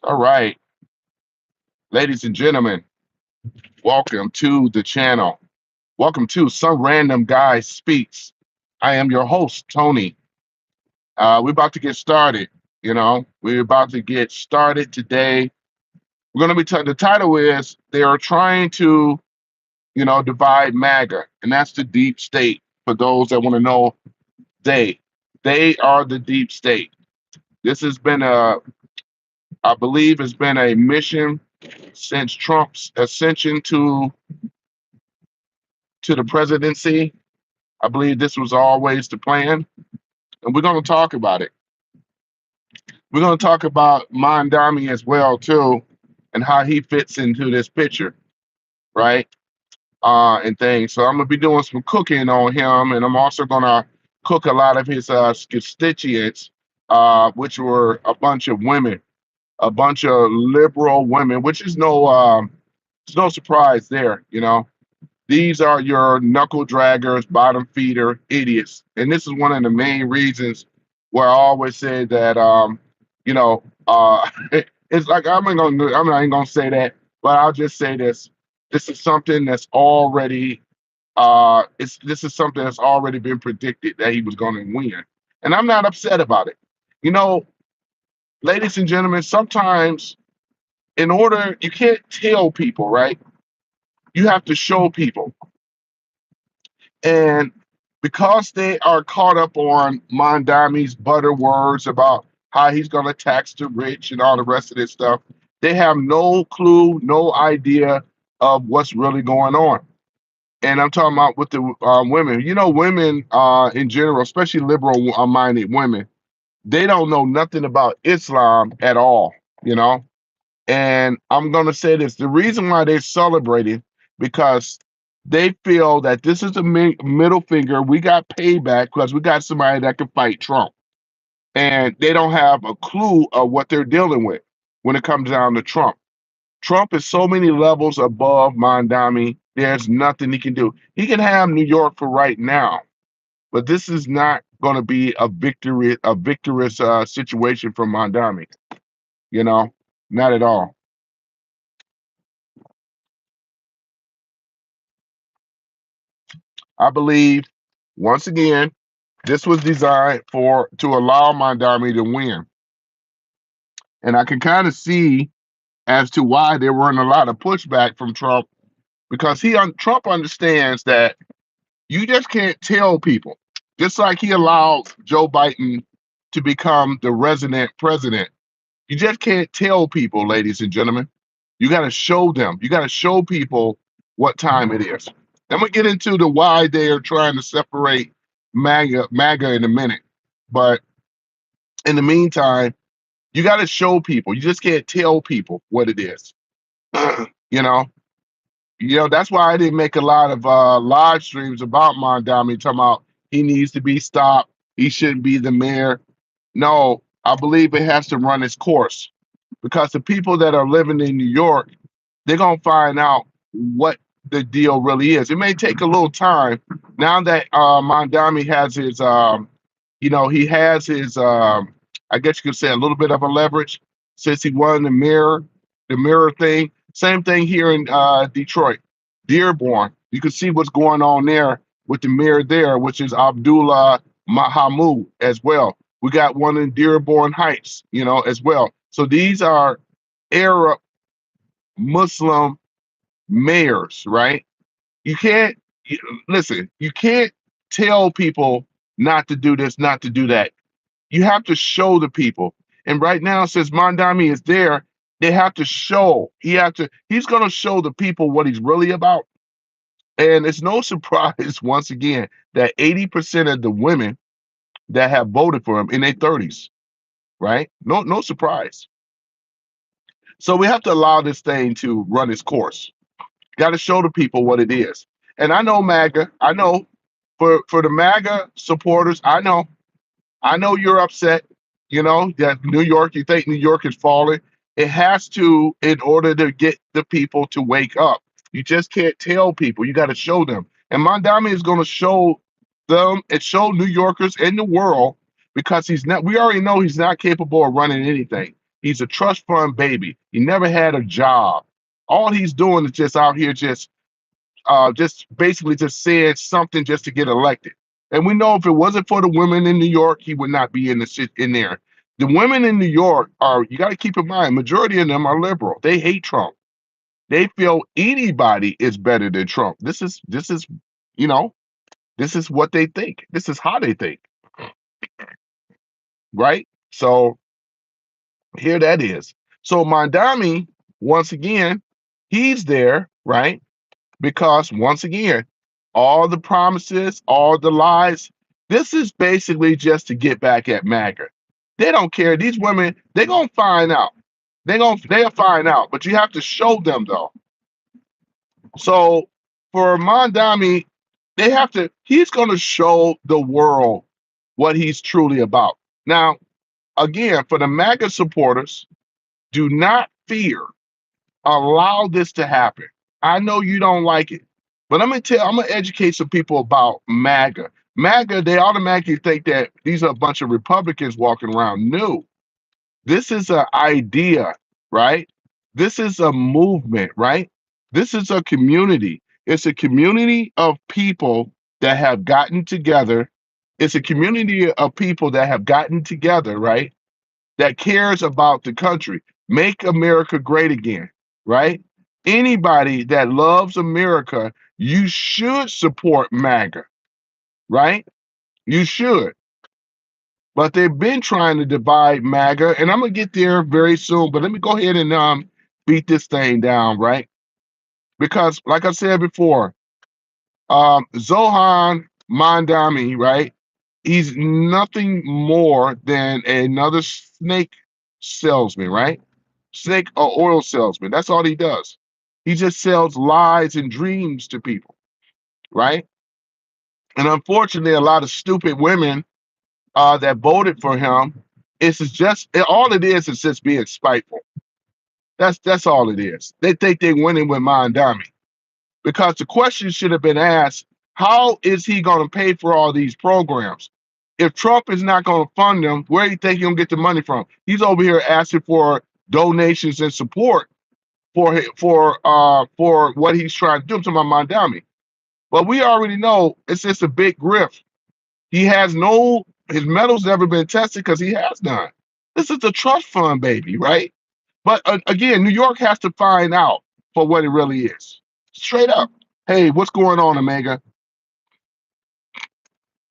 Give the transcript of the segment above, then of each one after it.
All right, ladies and gentlemen, welcome to the channel. Welcome to Some Random Guy Speaks. I am your host, Tony. We're about to get started. We're about to get started today. We're going to the title is They Are Trying to, Divide Maga. And that's the deep state. For those that want to know, they are the deep state. This has been I believe it's been a mission since Trump's ascension to the presidency. I believe this was always the plan, and we're going to talk about it. We're going to talk about Mondami as well too, and how he fits into this picture, right? And things. So I'm gonna be doing some cooking on him, and I'm also gonna cook a lot of his constituents, which were a bunch of women, a bunch of liberal women, which is it's no surprise there, These are your knuckle draggers, bottom feeder idiots. And this is one of the main reasons where I always say that, it's like I'm not even gonna say that, but I'll just say this. This is something that's already this is something that's already been predicted that he was gonna win. And I'm not upset about it. You know, ladies and gentlemen, sometimes you can't tell people, right? You have to show people. And because they are caught up on Mondami's butter words about how he's going to tax the rich and all the rest of this stuff, they have no clue, no idea of what's really going on. And I'm talking about with the women. Women in general, especially liberal-minded women, they don't know nothing about Islam at all, And I'm going to say this. The reason why they're celebrating, because they feel that this is a middle finger. We got payback because we got somebody that can fight Trump. And they don't have a clue of what they're dealing with when it comes down to Trump. Trump is so many levels above Mondami. There's nothing he can do. He can have New York for right now, but this is not going to be a victorious situation for Mondami. Not at all. I believe, once again, this was designed to allow Mondami to win. And I can kind of see as to why there weren't a lot of pushback from Trump, because Trump understands that you just can't tell people. Just like he allowed Joe Biden to become the resident president. You just can't tell people, ladies and gentlemen. You got to show them. You got to show people what time it is. I'm gonna get into the why they are trying to separate MAGA in a minute. But in the meantime, you got to show people. You just can't tell people what it is. you know, that's why I didn't make a lot of live streams about Mondami talking about he needs to be stopped. He shouldn't be the mayor. No, I believe it has to run its course, because the people that are living in New York, they're gonna find out what the deal really is. It may take a little time now that Mondami has his, he has his, I guess you could say, a little bit of a leverage since he won the mirror thing. Same thing here in Detroit, Dearborn. You can see what's going on there with the mayor there, which is Abdullah Mahamud as well. We got one in Dearborn Heights, as well. So these are Arab Muslim mayors, right? You can't listen. You can't tell people not to do this, not to do that. You have to show the people. And right now, since Mondami is there, they have to show. He's going to show the people what he's really about. And it's no surprise, once again, that 80% of the women that have voted for him in their 30s, right? No surprise. So we have to allow this thing to run its course. Got to show the people what it is. And I know MAGA. I know for the MAGA supporters, I know you're upset. That New York, you think New York is falling. It has to, in order to get the people to wake up. You just can't tell people. You got to show them. And Mondami is going to show them and show New Yorkers in the world, because we already know he's not capable of running anything. He's a trust fund baby. He never had a job. All he's doing is just out here just basically just saying something just to get elected. And we know if it wasn't for the women in New York, he would not be in the shit in there. The women in New York are, you got to keep in mind, majority of them are liberal. They hate Trump. They feel anybody is better than Trump. You know, this is what they think. This is how they think, right? So here that is. So Mondami, once again, he's there, right? Because once again, all the promises, all the lies, this is basically just to get back at MAGA. They don't care. These women, they're gonna find out. They'll find out, but you have to show them though. So for Mondami, he's gonna show the world what he's truly about. Now, again, for the MAGA supporters, do not fear. Allow this to happen. I know you don't like it, but I'm gonna educate some people about MAGA. MAGA, they automatically think that these are a bunch of Republicans walking around. No, this is an idea, right? This is a movement, right? This is a community. It's a community of people that have gotten together. It's a community of people that have gotten together, right? That cares about the country. Make America great again, right? Anybody that loves America, you should support MAGA, right? You should. But they've been trying to divide MAGA, and I'm gonna get there very soon. But let me go ahead and beat this thing down, right? Because, like I said before, Zohan Mondami, right? He's nothing more than another snake salesman, right? Snake or oil salesman. That's all he does. He just sells lies and dreams to people, right? And unfortunately, a lot of stupid women that voted for him, all it is just being spiteful. That's all it is. They think they're winning with Mondami. Because the question should have been asked, how is he going to pay for all these programs? If Trump is not going to fund them, where do you think he's going to get the money from? He's over here asking for donations and support for what he's trying to do to my Mondami. But we already know it's just a big grift. His metal's never been tested because he has none. This is a trust fund, baby, right? But again, New York has to find out for what it really is. Straight up. Hey, what's going on, Omega?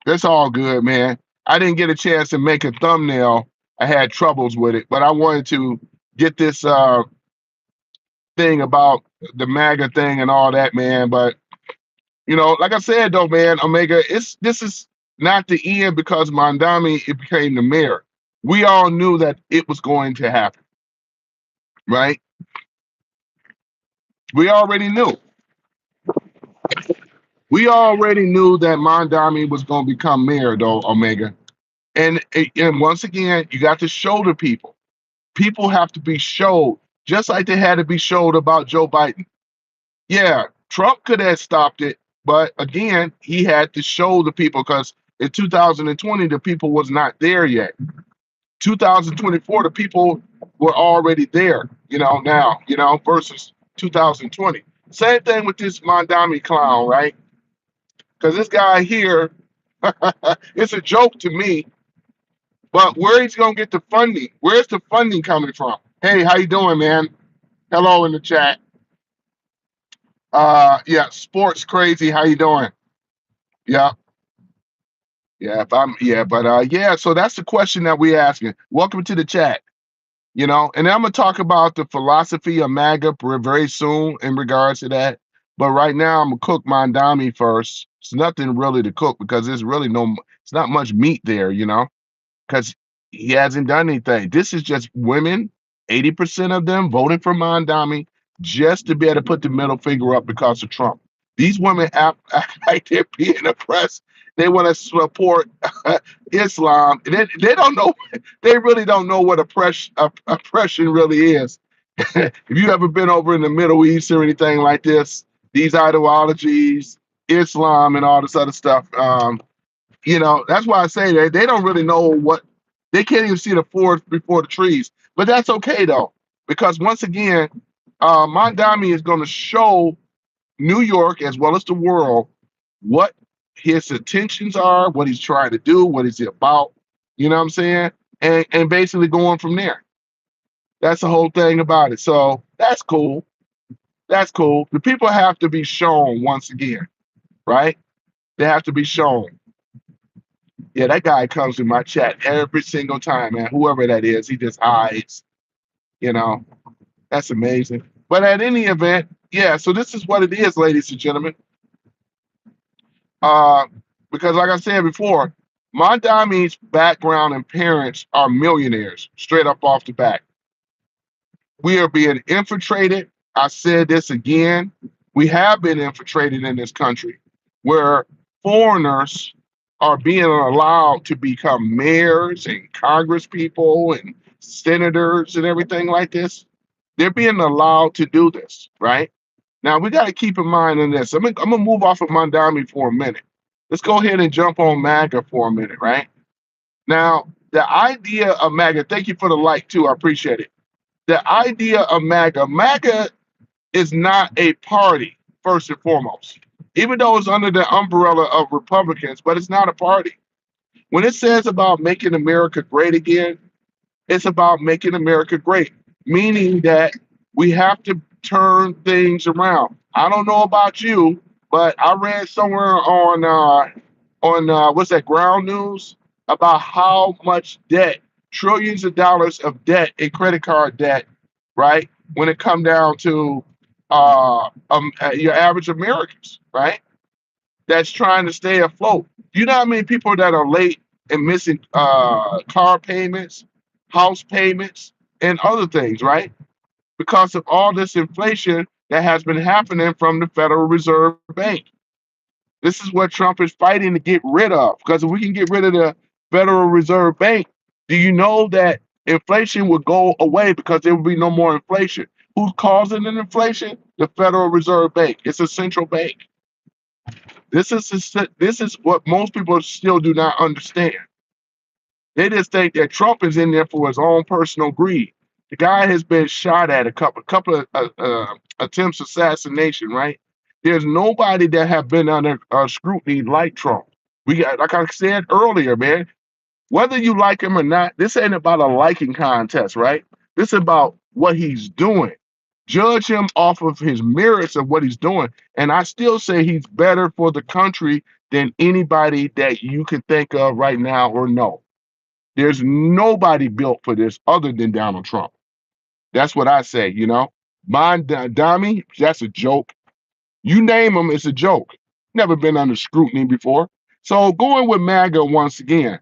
That's all good, man. I didn't get a chance to make a thumbnail. I had troubles with it, but I wanted to get this thing about the MAGA thing and all that, man. But like I said though, man, Omega, this is not the end because Mondami it became the mayor. We all knew that it was going to happen, right? We already knew. We already knew that Mondami was going to become mayor, though, Omega. And once again, you got to show the people. People have to be showed, just like they had to be showed about Joe Biden. Yeah, Trump could have stopped it, but again, he had to show the people because in 2020, the people was not there yet. 2024, the people were already there, now, versus 2020. Same thing with this Mondami clown, right? Because this guy here, it's a joke to me, but where he's going to get the funding? Where's the funding coming from? Hey, how you doing, man? Hello in the chat. Yeah, sports crazy. How you doing? Yeah. Yeah, so that's the question that we're asking. Welcome to the chat. And I'm gonna talk about the philosophy of MAGA very soon in regards to that. But right now I'm gonna cook Mondami first. It's nothing really to cook because it's not much meat there, because he hasn't done anything. This is just women, 80% of them voting for Mondami just to be able to put the middle finger up because of Trump. These women act like they're being oppressed. They want to support Islam. They don't know. They really don't know what oppression really is. If you ever been over in the Middle East or anything like this, these ideologies, Islam, and all this other stuff, that's why I say that they don't really know what. They can't even see the forest before the trees. But that's okay though, because once again, Mondami is going to show New York as well as the world what his intentions are, what he's trying to do, what is he about. You know what I'm saying? And basically going from there. That's the whole thing about it. So that's cool. That's cool. The people have to be shown once again, right? They have to be shown. Yeah, that guy comes in my chat every single time, man. Whoever that is, he just hides. You know, that's amazing. But at any event, yeah. So this is what it is, ladies and gentlemen. Uh, because like I said before, Mondami's background and parents are millionaires, straight up off the bat. We are being infiltrated. I said this again. We have been infiltrated in this country where foreigners are being allowed to become mayors and congress people and senators and everything like this. They're being allowed to do this, right? Now we got to keep in mind in this. I'm gonna move off of Mondami for a minute. Let's go ahead and jump on MAGA for a minute, right? Now, the idea of MAGA, thank you for the like too, I appreciate it. The idea of MAGA is not a party, first and foremost, even though it's under the umbrella of Republicans, but it's not a party. When it says about making America great again, it's about making America great, meaning that we have to turn things around. I don't know about you, but I read somewhere on what's that, Ground News, about how much debt, trillions of dollars of debt and credit card debt, right? When it come down to your average Americans, right? That's trying to stay afloat. You know how many people that are late and missing car payments, house payments, and other things, right? Because of all this inflation that has been happening from the Federal Reserve Bank. This is what Trump is fighting to get rid of. Because if we can get rid of the Federal Reserve Bank, do you know that inflation would go away because there will be no more inflation? Who's causing an inflation? The Federal Reserve Bank. It's a central bank. This is what most people still do not understand. They just think that Trump is in there for his own personal greed. The guy has been shot at a couple of attempts assassination, right? There's nobody that have been under scrutiny like Trump. We got, like I said earlier, man, whether you like him or not, this ain't about a liking contest, right? This is about what he's doing. Judge him off of his merits of what he's doing. And I still say he's better for the country than anybody that you can think of right now or know. There's nobody built for this other than Donald Trump. That's what I say, you know. Dami, that's a joke. You name him, it's a joke. Never been under scrutiny before. So going with MAGA once again,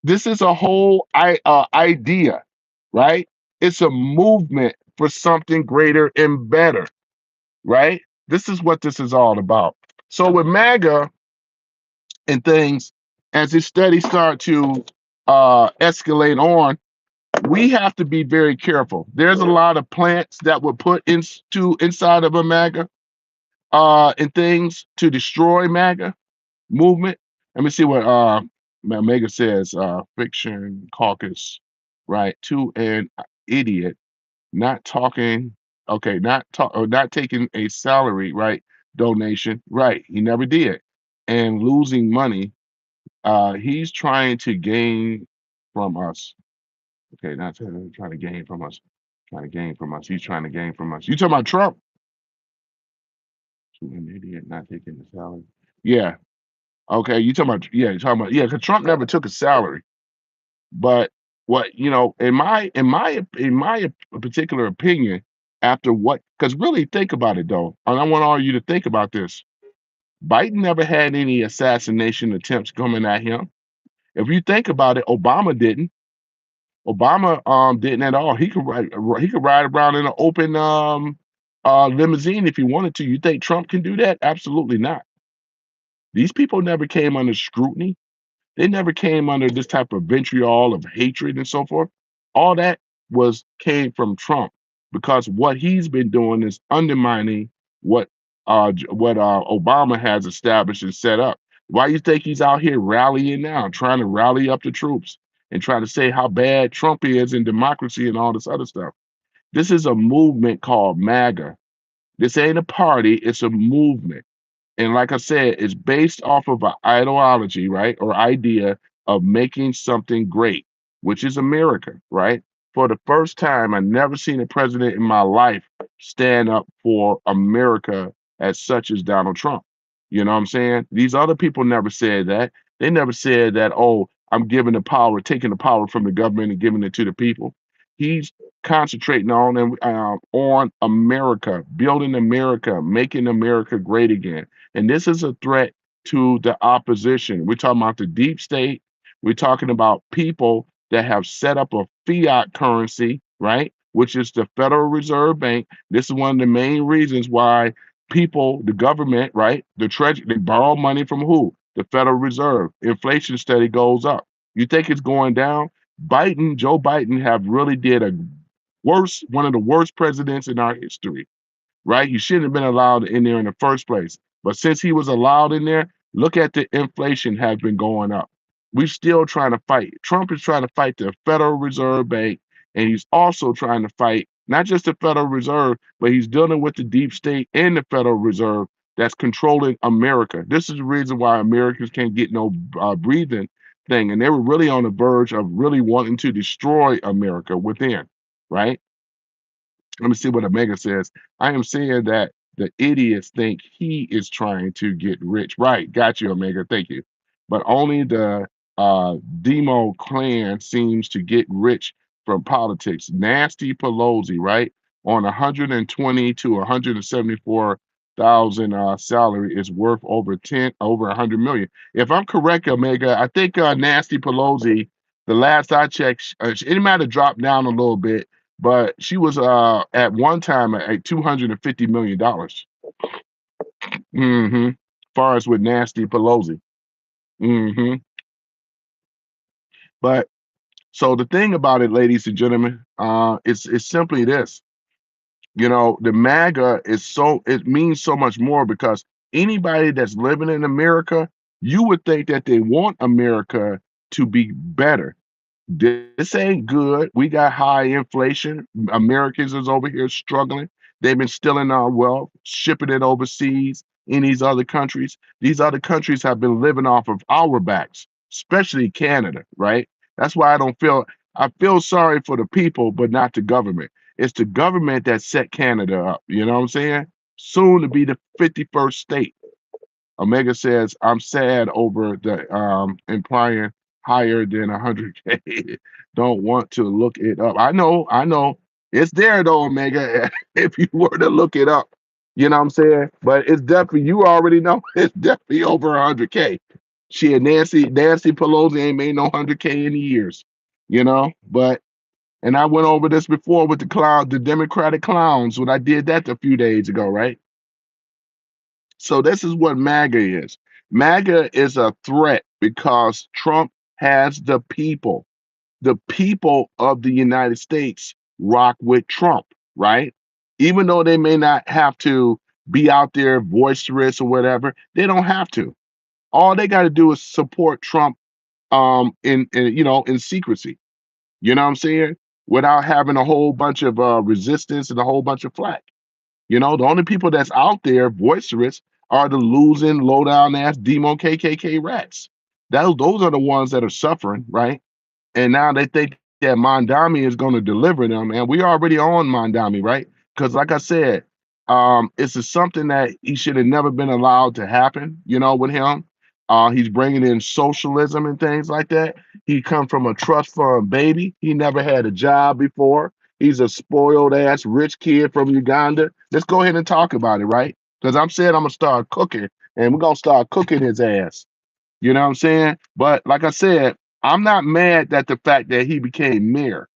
this is a whole idea, right? It's a movement for something greater and better, right? This is what this is all about. So with MAGA and things, as this study start to escalate on, we have to be very careful. There's a lot of plants that were put inside of a MAGA and things to destroy MAGA movement. Let me see what Mega says. Fiction caucus, right? To an idiot, not talking. Okay, not taking a salary, right? Donation, right? He never did, and losing money. He's trying to gain from us. Okay, not trying to gain from us. Trying to gain from us. He's trying to gain from us. You talking about Trump? To an idiot, not taking the salary. Yeah. Okay, you talking about, yeah, you're talking about, yeah, because Trump never took a salary. But what, in my particular opinion, after what, because really think about it though, and I want all you to think about this. Biden never had any assassination attempts coming at him. If you think about it, Obama didn't. Obama didn't at all. He could ride around in an open limousine if he wanted to. You think Trump can do that? Absolutely not. These people never came under scrutiny. They never came under this type of vitriol of hatred and so forth. All that came from Trump because what he's been doing is undermining what Obama has established and set up. Why you think he's out here rallying now, trying to rally up the troops? and try to say how bad Trump is in democracy and all this other stuff. This is a movement called MAGA. This ain't a party, it's a movement. And like I said, it's based off of an ideology, right? Or idea of making something great, which is America, right? For the first time, I never seen a president in my life stand up for America as such as Donald Trump. You know what I'm saying? These other people never said that. They never said that, oh, I'm giving the power, taking the power from the government and giving it to the people. He's concentrating on America, building America, making America great again. And this is a threat to the opposition. We're talking about the deep state. We're talking about people that have set up a fiat currency, right? Which is the Federal Reserve Bank. This is one of the main reasons why people, the government, right? The treasury, they borrow money from who? The Federal Reserve. Inflation steady goes up. You think it's going down? Joe Biden have really did one of the worst presidents in our history, right? You shouldn't have been allowed in there in the first place. But since he was allowed in there, look at the inflation has been going up. We're still trying to fight. Trump is trying to fight the Federal Reserve Bank, and he's also trying to fight not just the Federal Reserve, but he's dealing with the deep state and the Federal Reserve that's controlling America. This is the reason why Americans can't get no breathing thing. And they were really on the verge of really wanting to destroy America within, right? Let me see what Omega says. I am saying that the idiots think he is trying to get rich. Right. Got you, Omega. Thank you. But only the Demo clan seems to get rich from politics. Nasty Pelosi, right? On 120 to 174,000 salary is worth over 100 million. If I'm correct, Omega, I think Nasty Pelosi, the last I checked, it might have dropped down a little bit, but she was at one time at $250 million. Mm-hmm. Far as with Nasty Pelosi. Mm-hmm. But so the thing about it, ladies and gentlemen, it's simply this. You know, the MAGA it means so much more because anybody that's living in America, you would think that they want America to be better. This ain't good. We got high inflation. Americans is over here struggling. They've been stealing our wealth, shipping it overseas in these other countries. These other countries have been living off of our backs, especially Canada, right? That's why I feel sorry for the people, but not the government. It's the government that set Canada up. You know what I'm saying? Soon to be the 51st state. Omega says, I'm sad over the implying higher than 100K. Don't want to look it up. I know. It's there though, Omega. If you were to look it up, you know what I'm saying? But it's definitely, you already know, it's definitely over 100K. Nancy Pelosi ain't made no 100K in years, you know? But, and I went over this before with the Democratic clowns when I did that a few days ago, right? So this is what MAGA is. MAGA is a threat because Trump has the people. The people of the United States rock with Trump, right? Even though they may not have to be out there boisterous or whatever, they don't have to. All they got to do is support Trump in secrecy. You know what I'm saying? Without having a whole bunch of resistance and a whole bunch of flack. You know, the only people that's out there boisterous are the losing, low down ass demo KKK rats. Those are the ones that are suffering, right? And now they think that Mondami is going to deliver them, and we already on Mondami, right? Because, like I said, it's something that he should have never been allowed to happen. You know, with him, he's bringing in socialism and things like that. He come from a trust fund baby. He never had a job before. He's a spoiled ass rich kid from Uganda. Let's go ahead and talk about it, right? Because I'm saying I'm gonna start cooking, and we're gonna start cooking his ass. You know what I'm saying? But like I said, I'm not mad at the fact that he became mayor.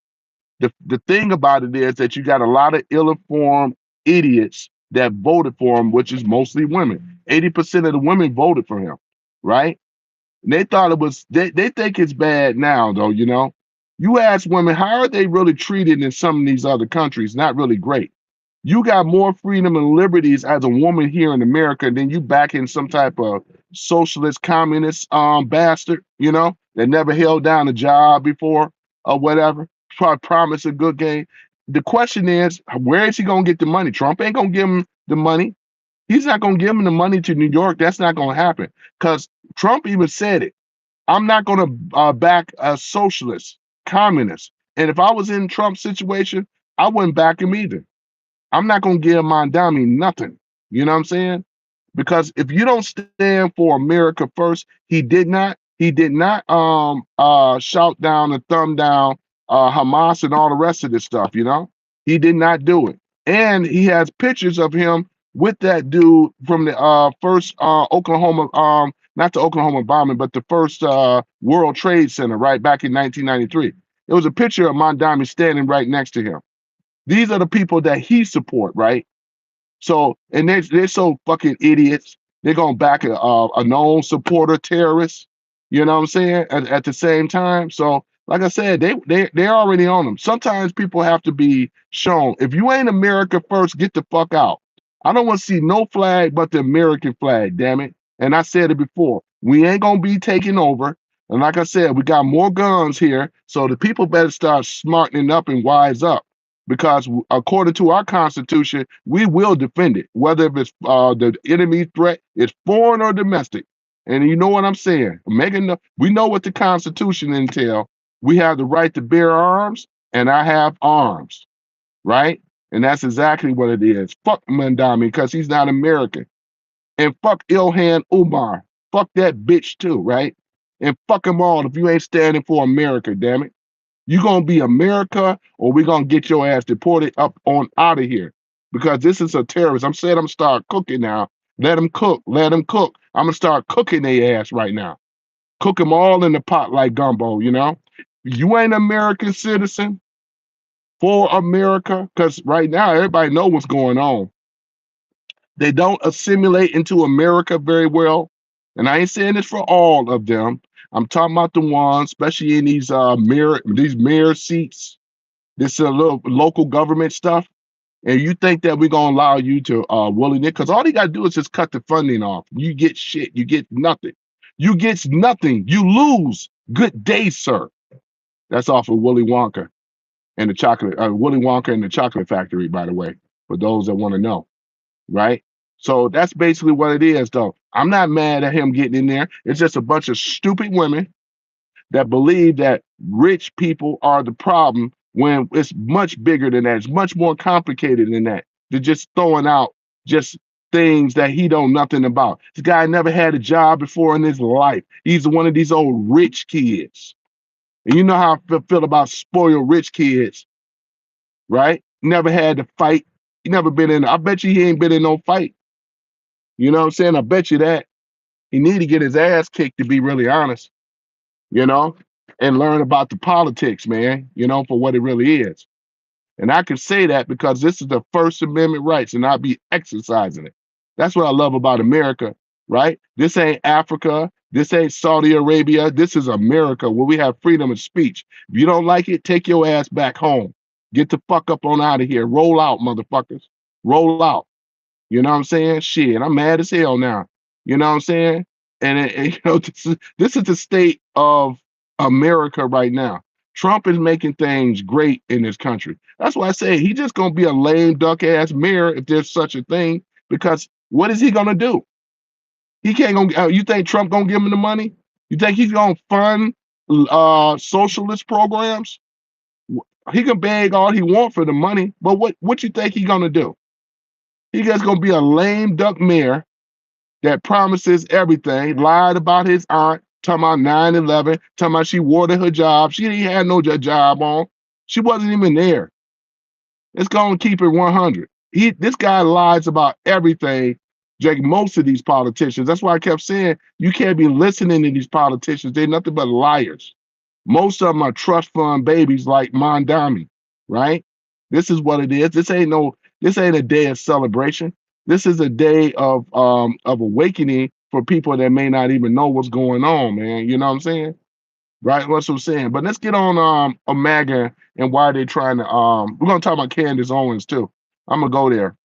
The thing about it is that you got a lot of ill-informed idiots that voted for him, which is mostly women. 80% of the women voted for him, right? And they thought it was they think it's bad now, though, you know. You ask women, how are they really treated in some of these other countries? Not really great. You got more freedom and liberties as a woman here in America than you back in some type of socialist communist bastard, you know? that never held down a job before or whatever, promise a good game. The question is, where is he gonna get the money? Trump ain't gonna give him the money. He's not gonna give him the money to New York. That's not gonna happen. Because Trump even said it. I'm not gonna back a socialist, communist. And if I was in Trump's situation, I wouldn't back him either. I'm not gonna give Mondami nothing. You know what I'm saying? Because if you don't stand for America first, he did not shout down and thumb down Hamas and all the rest of this stuff, you know? He did not do it. And he has pictures of him with that dude from the first Oklahoma, not the Oklahoma bombing, but the first World Trade Center, right back in 1993. It was a picture of Mondami standing right next to him. These are the people that he support, right? So, and they're so fucking idiots. They're gonna back a known supporter terrorist. You know what I'm saying? At the same time, so like I said, they're already on them. Sometimes people have to be shown. If you ain't America first, get the fuck out. I don't want to see no flag but the American flag. Damn it! And I said it before. We ain't gonna be taking over. And like I said, we got more guns here, so the people better start smartening up and wise up because according to our constitution, we will defend it, whether if it's the enemy threat is foreign or domestic. And you know what I'm saying? Megan, we know what the Constitution entails. We have the right to bear arms, and I have arms, right? And that's exactly what it is. Fuck Mandami because he's not American, and fuck Ilhan Umar. Fuck that bitch too, right? And fuck them all if you ain't standing for America, damn it. You gonna be America, or we gonna get your ass deported up on out of here because this is a terrorist. I'm saying I'm start cooking now. Let them cook. Let them cook. I'm gonna start cooking their ass right now. Cook them all in the pot like gumbo. You know, you ain't American citizen for America because right now everybody know what's going on. They don't assimilate into America very well, and I ain't saying this for all of them. I'm talking about the ones, especially in these mayor seats, this little local government stuff, and you think that we're gonna allow you to willy nilly? Because all you gotta do is just cut the funding off. You get shit. You get nothing. You get nothing. You lose. Good day, sir. That's off of Willy Wonka and the chocolate. Willy Wonka and the Chocolate Factory, by the way, for those that want to know, right? So that's basically what it is, though. I'm not mad at him getting in there. It's just a bunch of stupid women that believe that rich people are the problem when it's much bigger than that. It's much more complicated than that. They're just throwing out just things that he don't nothing about. This guy never had a job before in his life. He's one of these old rich kids. And you know how I feel about spoiled rich kids, right? Never had to fight. He never been in. I bet you he ain't been in no fight. You know what I'm saying? I bet you that. He need to get his ass kicked, to be really honest, you know, and learn about the politics, man, you know, for what it really is. And I can say that because this is the First Amendment rights, and I'll be exercising it. That's what I love about America, right? This ain't Africa. This ain't Saudi Arabia. This is America where we have freedom of speech. If you don't like it, take your ass back home. Get the fuck up on out of here. Roll out, motherfuckers. Roll out. You know what I'm saying? Shit, I'm mad as hell now. You know what I'm saying? And you know, this is the state of America right now. Trump is making things great in this country. That's why I say he's just gonna be a lame duck ass mayor if there's such a thing. Because what is he gonna do? He can't go. You think Trump gonna give him the money? You think he's gonna fund socialist programs? He can beg all he want for the money, but what you think he gonna do? He just gonna be a lame duck mayor that promises everything, lied about his aunt, talking about 9/11, talking about she wanted her job. She didn't have no job on. She wasn't even there. It's gonna keep it 100. This guy lies about everything, Jake. Most of these politicians. That's why I kept saying you can't be listening to these politicians. They're nothing but liars. Most of them are trust fund babies like Mondami, right? This is what it is. This ain't a day of celebration. This is a day of awakening for people that may not even know what's going on, man. You know what I'm saying? Right? That's what I'm saying. But let's get on a Maga and why they're trying to we're gonna talk about Candace Owens too. I'm gonna go there.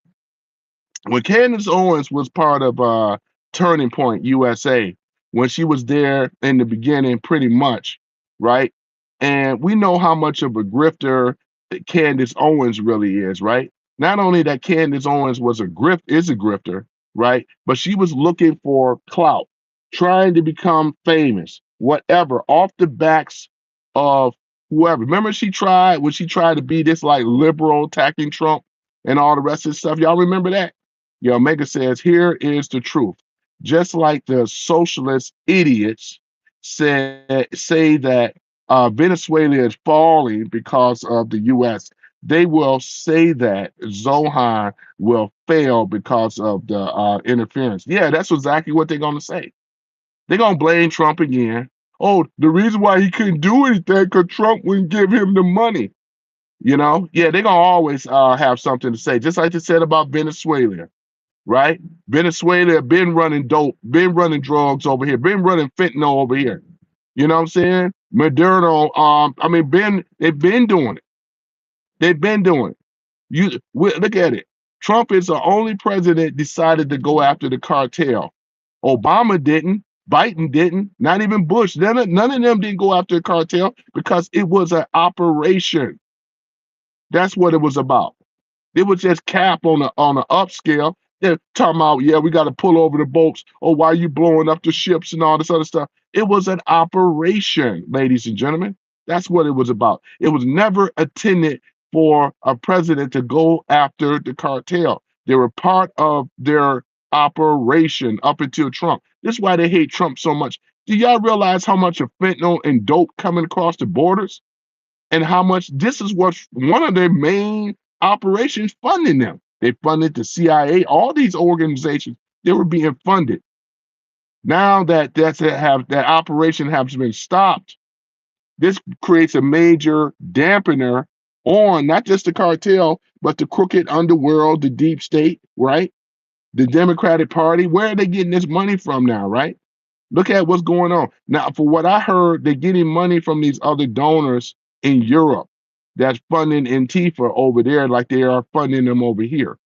When Candace Owens was part of Turning Point USA, when she was there in the beginning, pretty much, right? And we know how much of a grifter that Candace Owens really is, right? Not only that Candace Owens is a grifter, right? But she was looking for clout, trying to become famous, whatever, off the backs of whoever. Remember she tried to be this like liberal attacking Trump and all the rest of the stuff. Y'all remember that? Yo, Mega says, here is the truth. Just like the socialist idiots say that Venezuela is falling because of the U.S., they will say that Zohan will fail because of the interference. Yeah, that's exactly what they're going to say. They're going to blame Trump again. Oh, the reason why he couldn't do anything because Trump wouldn't give him the money. Yeah, they're going to always have something to say, just like they said about Venezuela, right? Venezuela been running dope, been running drugs over here, been running fentanyl over here. You know what I'm saying? Moderno, they've been doing it. They've been doing it. Look at it. Trump is the only president decided to go after the cartel. Obama didn't. Biden didn't. Not even Bush. None of them didn't go after the cartel because it was an operation. That's what it was about. It was just cap on the upscale. They're talking about, yeah, we got to pull over the boats. Oh, why are you blowing up the ships and all this other stuff? It was an operation, ladies and gentlemen. That's what it was about. It was never intended for a president to go after the cartel. They were part of their operation up until Trump. This is why they hate Trump so much. Do y'all realize how much of fentanyl and dope coming across the borders? And how much this is what one of their main operations funding them. They funded the CIA, all these organizations, they were being funded. Now that that operation has been stopped, this creates a major dampener on not just the cartel, but the crooked underworld, the deep state, right? The Democratic Party. Where are they getting this money from now, right? Look at what's going on. Now, for what I heard, they're getting money from these other donors in Europe that's funding Antifa over there like they are funding them over here.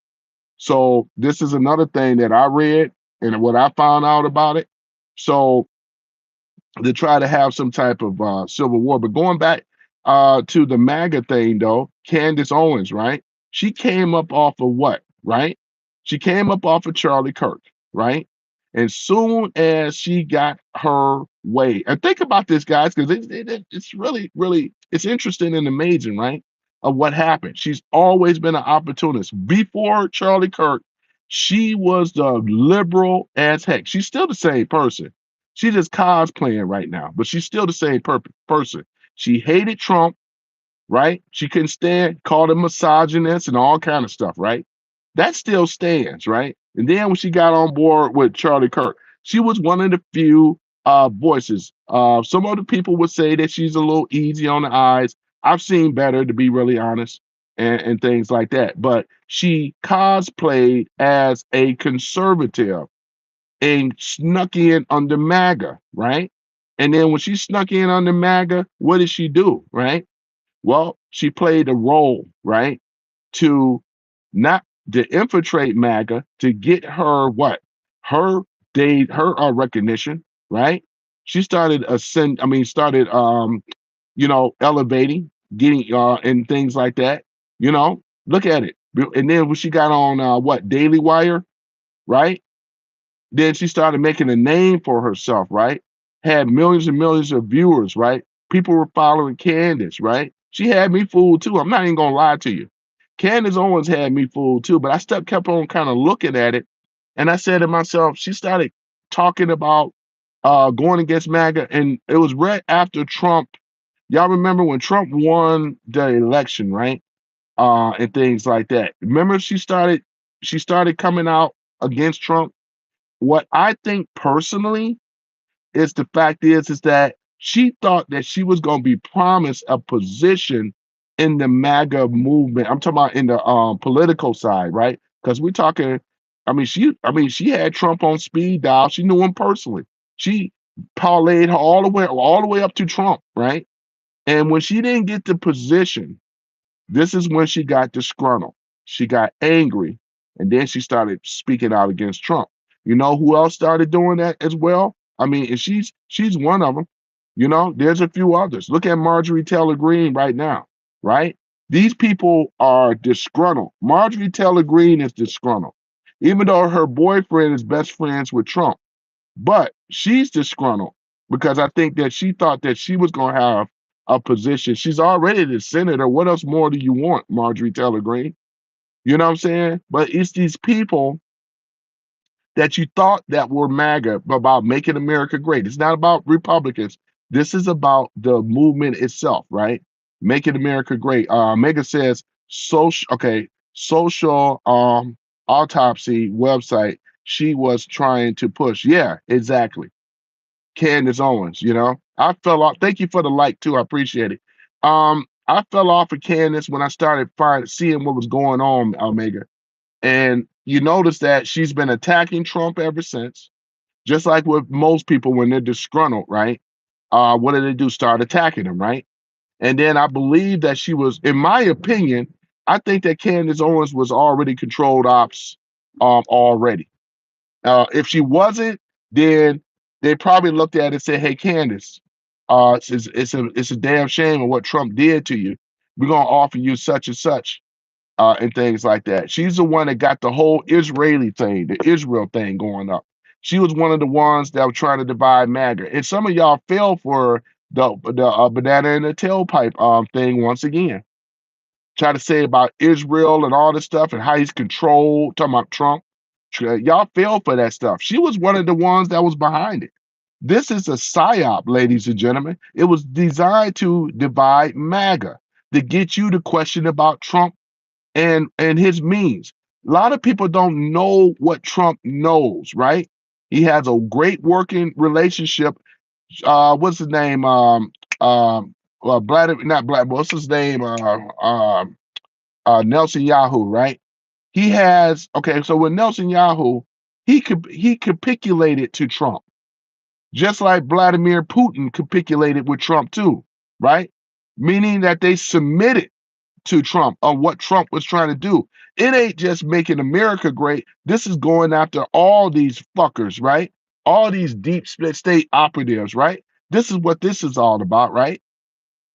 So this is another thing that I read and what I found out about it. So to try to have some type of civil war. But going back to the MAGA thing, though, Candace Owens, right? She came up off of what, right? She came up off of Charlie Kirk, right? And soon as she got her way, and think about this, guys, because it's really, really, it's interesting and amazing, right? Of what happened. She's always been an opportunist. Before Charlie Kirk, she was the liberal as heck. She's still the same person. She's just cosplaying right now, but she's still the same person. She hated Trump, right? She couldn't stand, called him misogynist and all kind of stuff, right? That still stands, right? And then when she got on board with Charlie Kirk, she was one of the few voices. Some other people would say that she's a little easy on the eyes. I've seen better, to be really honest, and things like that. But she cosplayed as a conservative and snuck in under Maga, right? And then when she snuck in under Maga, what did she do, right? Well, she played a role, right, to not to infiltrate Maga to get her what her recognition, right? She started elevating, getting and things like that. Look at it. And then when she got on Daily Wire, right? Then she started making a name for herself, right? Had millions and millions of viewers, right? People were following Candace, right? She had me fooled too. I'm not even gonna lie to you. Candace Owens had me fooled too, but I kept on kind of looking at it, and I said to myself, she started talking about going against MAGA, and it was right after Trump. Y'all remember when Trump won the election, right? And things like that. Remember she started coming out against Trump. What I think personally is the fact is that she thought that she was going to be promised a position in the MAGA movement. I'm talking about in the political side, right? Because we're talking. She had Trump on speed dial. She knew him personally. She parlayed her all the way up to Trump, right? And when she didn't get the position, this is when she got disgruntled. She got angry, and then she started speaking out against Trump. You know who else started doing that as well? I mean, and she's one of them. You know, there's a few others. Look at Marjorie Taylor Greene right now, right? These people are disgruntled. Marjorie Taylor Greene is disgruntled, even though her boyfriend is best friends with Trump. But she's disgruntled because I think that she thought that she was going to have a position. She's already the senator. What else more do you want, Marjorie Taylor Greene? You know what I'm saying? But it's these people that you thought that were MAGA about making America great. It's not about Republicans. This is about the movement itself, right? Making America great. Mega says social autopsy website she was trying to push. Yeah, exactly. Candace Owens, you know. I fell off. Thank you for the like too. I appreciate it. I fell off of Candace when I started seeing what was going on, Omega. And you notice that she's been attacking Trump ever since, just like with most people when they're disgruntled, right? What do they do? Start attacking him, right? And then I believe that she was, in my opinion, I think that Candace Owens was already controlled ops already. If she wasn't, then they probably looked at it and said, "Hey, Candace, it's a damn shame of what Trump did to you. We're gonna offer you such and such." And things like that. She's the one that got the whole Israeli thing, the Israel thing going up. She was one of the ones that were trying to divide MAGA. And some of y'all fell for the banana in the tailpipe thing once again. Try to say about Israel and all this stuff and how he's controlled, talking about Trump. Y'all fell for that stuff. She was one of the ones that was behind it. This is a psyop, ladies and gentlemen. It was designed to divide MAGA, to get you to question about Trump and his means. A lot of people don't know what Trump knows, right? He has a great working relationship. What's his name? Not Black. What's his name? Nelson Yahoo, right? He has okay. So with Nelson Yahoo, he capitulated to Trump, just like Vladimir Putin capitulated with Trump too, right? Meaning that they submitted to Trump on what Trump was trying to do. It ain't just making America great. This is going after all these fuckers, right? All these deep state operatives, right? This is what this is all about, right?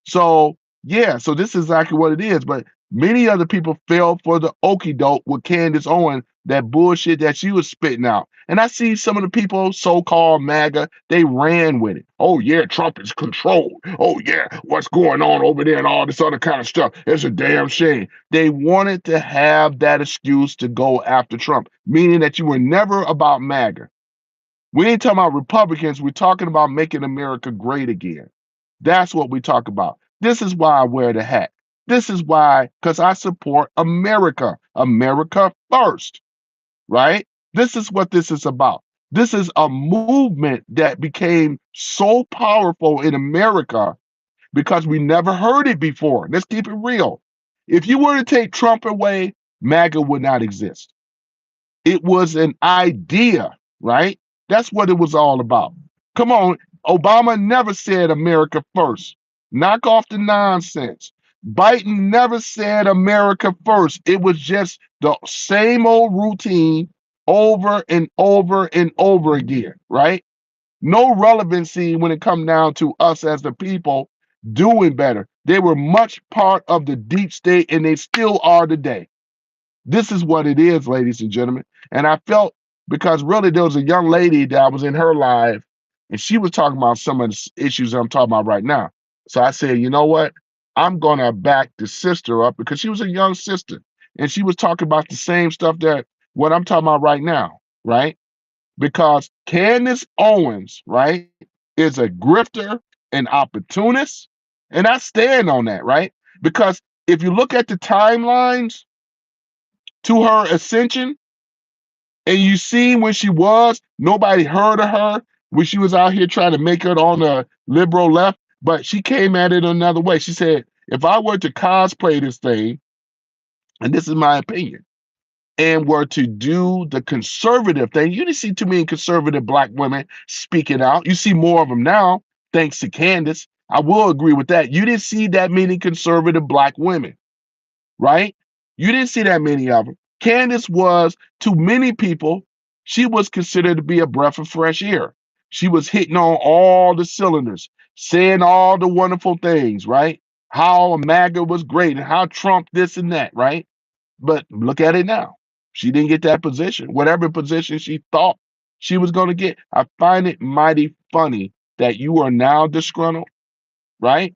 So yeah, so this is exactly what it is. But many other people fell for the okey doke with Candace Owens, that bullshit that she was spitting out. And I see some of the people, so-called MAGA, they ran with it. Oh yeah, Trump is controlled. Oh yeah, what's going on over there and all this other kind of stuff. It's a damn shame. They wanted to have that excuse to go after Trump, meaning that you were never about MAGA. We ain't talking about Republicans. We're talking about making America great again. That's what we talk about. This is why I wear the hat. This is why, because I support America. America first, right? This is what this is about. This is a movement that became so powerful in America because we never heard it before. Let's keep it real. If you were to take Trump away, MAGA would not exist. It was an idea, right? That's what it was all about. Come on, Obama never said America first. Knock off the nonsense. Biden never said America first. It was just the same old routine over and over and over again, right? No relevancy when it come down to us as the people doing better. They were much part of the deep state and they still are today. This is what it is, ladies and gentlemen. And I felt, because really there was a young lady that I was in her live and she was talking about some of the issues I'm talking about right now. So I said, you know what? I'm going to back the sister up because she was a young sister and she was talking about the same stuff that what I'm talking about right now, right? Because Candace Owens, right, is a grifter, an opportunist, and I stand on that, right? Because if you look at the timelines to her ascension, and you see when she was, nobody heard of her when she was out here trying to make it on the liberal left, but she came at it another way. She said, if I were to cosplay this thing, and this is my opinion, and were to do the conservative thing, you didn't see too many conservative Black women speaking out. You see more of them now, thanks to Candace. I will agree with that. You didn't see that many conservative Black women, right? You didn't see that many of them. Candace was, to many people, she was considered to be a breath of fresh air. She was hitting on all the cylinders, saying all the wonderful things, right? How MAGA was great and how Trump this and that, right? But look at it now. She didn't get that position, whatever position she thought she was going to get. I find it mighty funny that you are now disgruntled, right?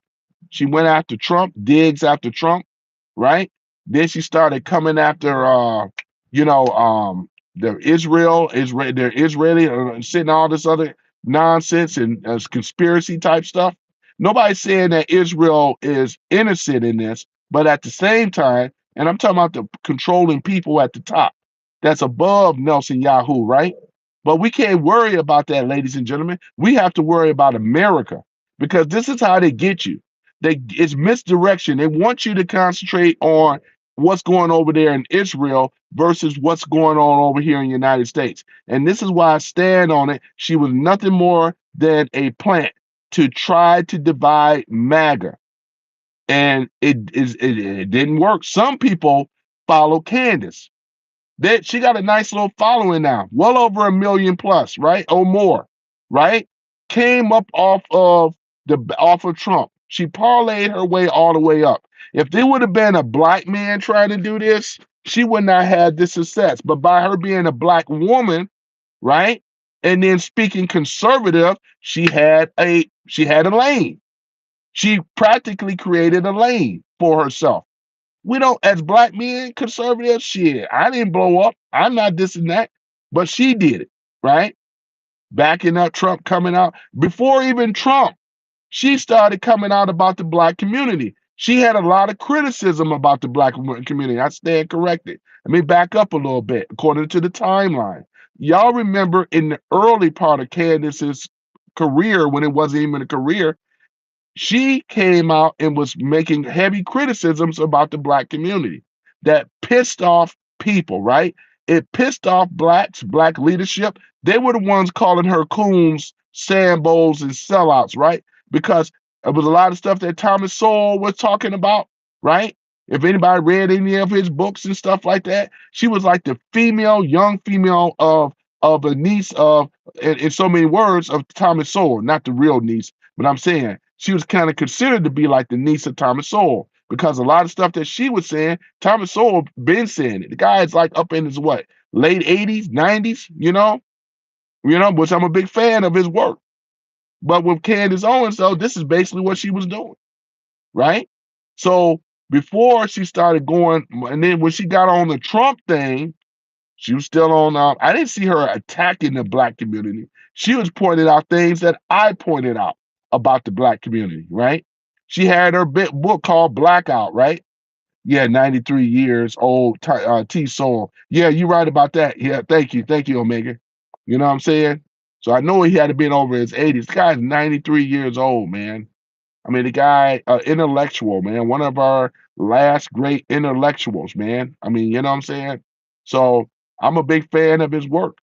She went after Trump, digs after Trump, right? Then she started coming after you know, the they're Israeli, sitting all this other nonsense and conspiracy type stuff. Nobody's saying that Israel is innocent in this, but at the same time, and I'm talking about the controlling people at the top, that's above Nelson Yahoo, right? But we can't worry about that, ladies and gentlemen. We have to worry about America because this is how they get you. It's misdirection. They want you to concentrate on what's going over there in Israel versus what's going on over here in the United States. And this is why I stand on it. She was nothing more than a plant to try to divide MAGA. And it didn't work. Some people follow Candace. That she got a nice little following now, well over 1 million plus, right? Or more, right? Came up off of Trump. She parlayed her way all the way up. If there would have been a black man trying to do this, she would not have this success. But by her being a black woman, right? And then speaking conservative, she had a lane. She practically created a lane for herself. We don't, as black men, conservative shit. I didn't blow up. I'm not this and that, but she did it, right? Backing up Trump, coming out before even Trump. She started coming out about the black community. She had a lot of criticism about the black community. I stand corrected. Let me back up a little bit according to the timeline. Y'all remember in the early part of Candace's career, when it wasn't even a career, she came out and was making heavy criticisms about the black community that pissed off people, right? It pissed off blacks, black leadership. They were the ones calling her coons, sambos, and sellouts, right? Because it was a lot of stuff that Thomas Sowell was talking about, right? If anybody read any of his books and stuff like that, she was like the young female of a niece of, in so many words, of Thomas Sowell, not the real niece, but I'm saying she was kind of considered to be like the niece of Thomas Sowell because a lot of stuff that she was saying, Thomas Sowell been saying it. The guy is like up in his what, late 80s, 90s, which I'm a big fan of his work. But with Candace Owens, though, this is basically what she was doing, right? So before she started going, and then when she got on the Trump thing, she was still on. I didn't see her attacking the black community. She was pointing out things that I pointed out about the black community, right? She had her book called Blackout, right? Yeah, 93 years old, T Soul. Yeah, you're right about that. Yeah, thank you. Thank you, Omega. You know what I'm saying? So I know he had to be over his 80s. This guy's 93 years old, man. I mean, the guy, intellectual, man, one of our last great intellectuals, man. I mean, you know what I'm saying? So I'm a big fan of his work.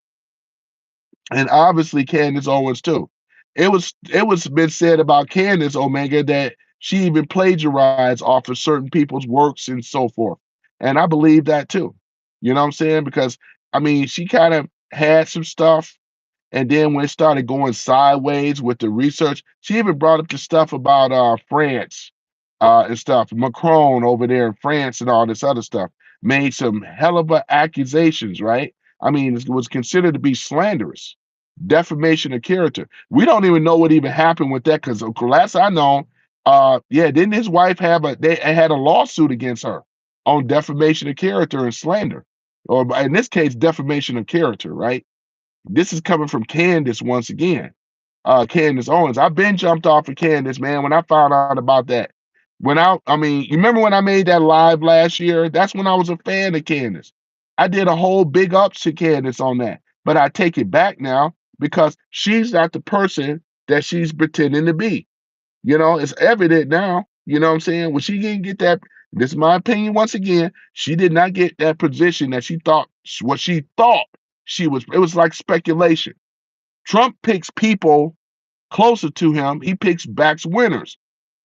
And obviously Candace Owens too. It was been said about Candace Omega that she even plagiarized off of certain people's works and so forth. And I believe that too. You know what I'm saying? Because I mean, she kind of had some stuff, and then when it started going sideways with the research, she even brought up the stuff about France and stuff. Macron over there in France and all this other stuff made some hell of a accusations, right? I mean, it was considered to be slanderous, defamation of character. We don't even know what even happened with that because last I know, yeah, didn't his wife have they had a lawsuit against her on defamation of character and slander, or in this case, defamation of character, right? This is coming from Candace once again. Candace Owens. I've been jumped off of Candace, man, when I found out about that. I mean, you remember when I made that live last year? That's when I was a fan of Candace. I did a whole big ups to Candace on that. But I take it back now because she's not the person that she's pretending to be. It's evident now. You know what I'm saying? When she didn't get that, this is my opinion once again, she did not get that position that she thought, what she thought she was. It was like speculation. Trump picks people closer to him. He picks backs winners,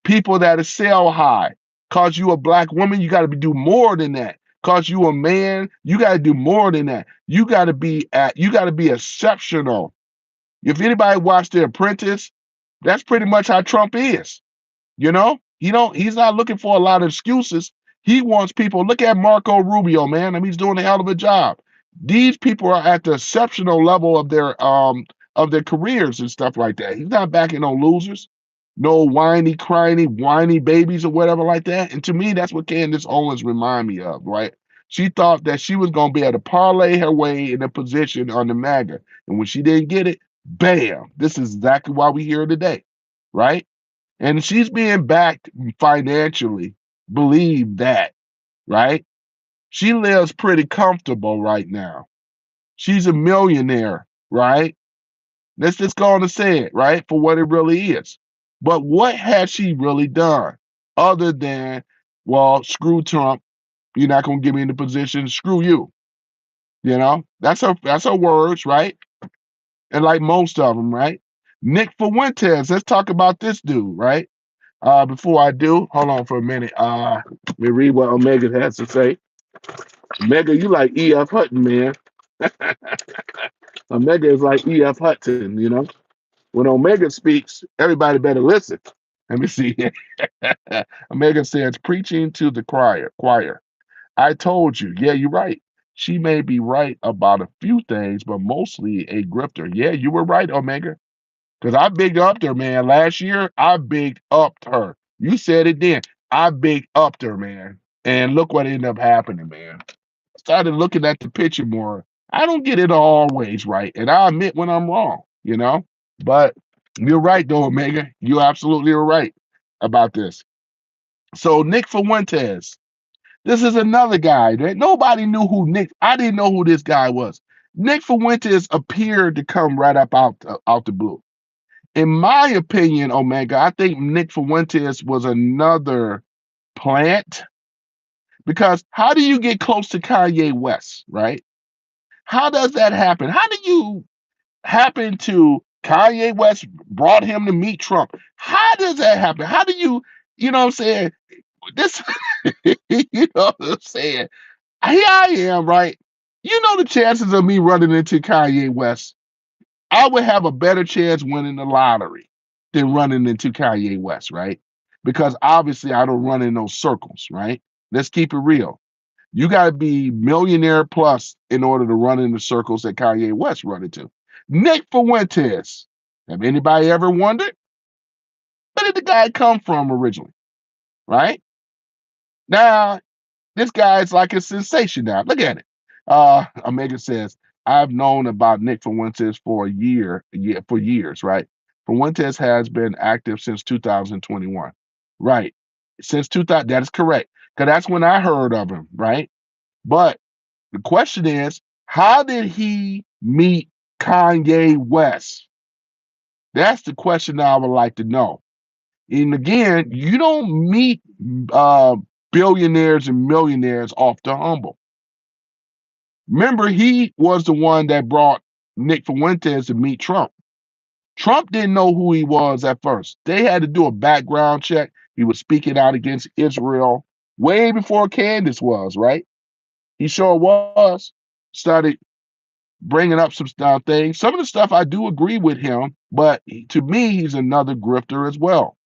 people that sell high. Cause you a black woman, you got to do more than that. Cause you a man, you got to do more than that. You got to be exceptional. If anybody watched The Apprentice, that's pretty much how Trump is. You know, he's not looking for a lot of excuses. He wants people. Look at Marco Rubio, man. I mean, he's doing a hell of a job. These people are at the exceptional level of their careers and stuff like that. He's not backing no losers, no whiny babies or whatever like that. And to me, that's what Candace Owens remind me of, right? She thought that she was gonna be able to parlay her way in a position on the MAGA. And when she didn't get it, bam. This is exactly why we're here today, right? And she's being backed financially. Believe that, right? She lives pretty comfortable right now. She's a millionaire, right? Let's just go on and say it, right? For what it really is. But what has she really done other than, well, screw Trump? You're not gonna give me in the position, screw you. You know, that's her words, right? And like most of them, right? Nick Fuentes, let's talk about this dude, right? Before I do, hold on for a minute. Let me read what Omega has to say. Omega, you like E.F. Hutton, man. Omega is like E.F. Hutton, you know. When Omega speaks, everybody better listen. Let me see. Omega says, preaching to the choir. I told you. Yeah, you're right. She may be right about a few things, but mostly a grifter. Yeah, you were right, Omega. Because I bigged up her, man. Last year, I bigged up her. You said it then. I bigged up her, man. And look what ended up happening, man. Started looking at the picture more. I don't get it always right. And I admit when I'm wrong, you know? But you're right, though, Omega. You absolutely are right about this. So, Nick Fuentes. This is another guy that nobody knew who Nick. I didn't know who this guy was. Nick Fuentes appeared to come right up out the blue. In my opinion, Omega, I think Nick Fuentes was another plant because how do you get close to Kanye West, right? How does that happen? How do you happen to Kanye West brought him to meet Trump? How does that happen? How do you know what I'm saying? This, you know what I'm saying? Here I am, right? You know the chances of me running into Kanye West, I would have a better chance winning the lottery than running into Kanye West, right? Because obviously I don't run in those circles, right? Let's keep it real. You got to be millionaire plus in order to run in the circles that Kanye West run into. Nick Fuentes. Have anybody ever wondered where did the guy come from originally, right? Now, this guy's like a sensation now. Look at it. Omega says, I've known about Nick Fuentes for for years, right? Fuentes has been active since 2021. Right. Since 2000, that is correct. Because that's when I heard of him, right? But the question is, how did he meet Kanye West? That's the question I would like to know. And again, you don't meet billionaires and millionaires off the humble. Remember, he was the one that brought Nick Fuentes to meet Trump. Trump didn't know who he was at first. They had to do a background check. He was speaking out against Israel way before Candace was, right? He sure was. Started bringing up some things. Some of the stuff I do agree with him, but to me, he's another grifter as well.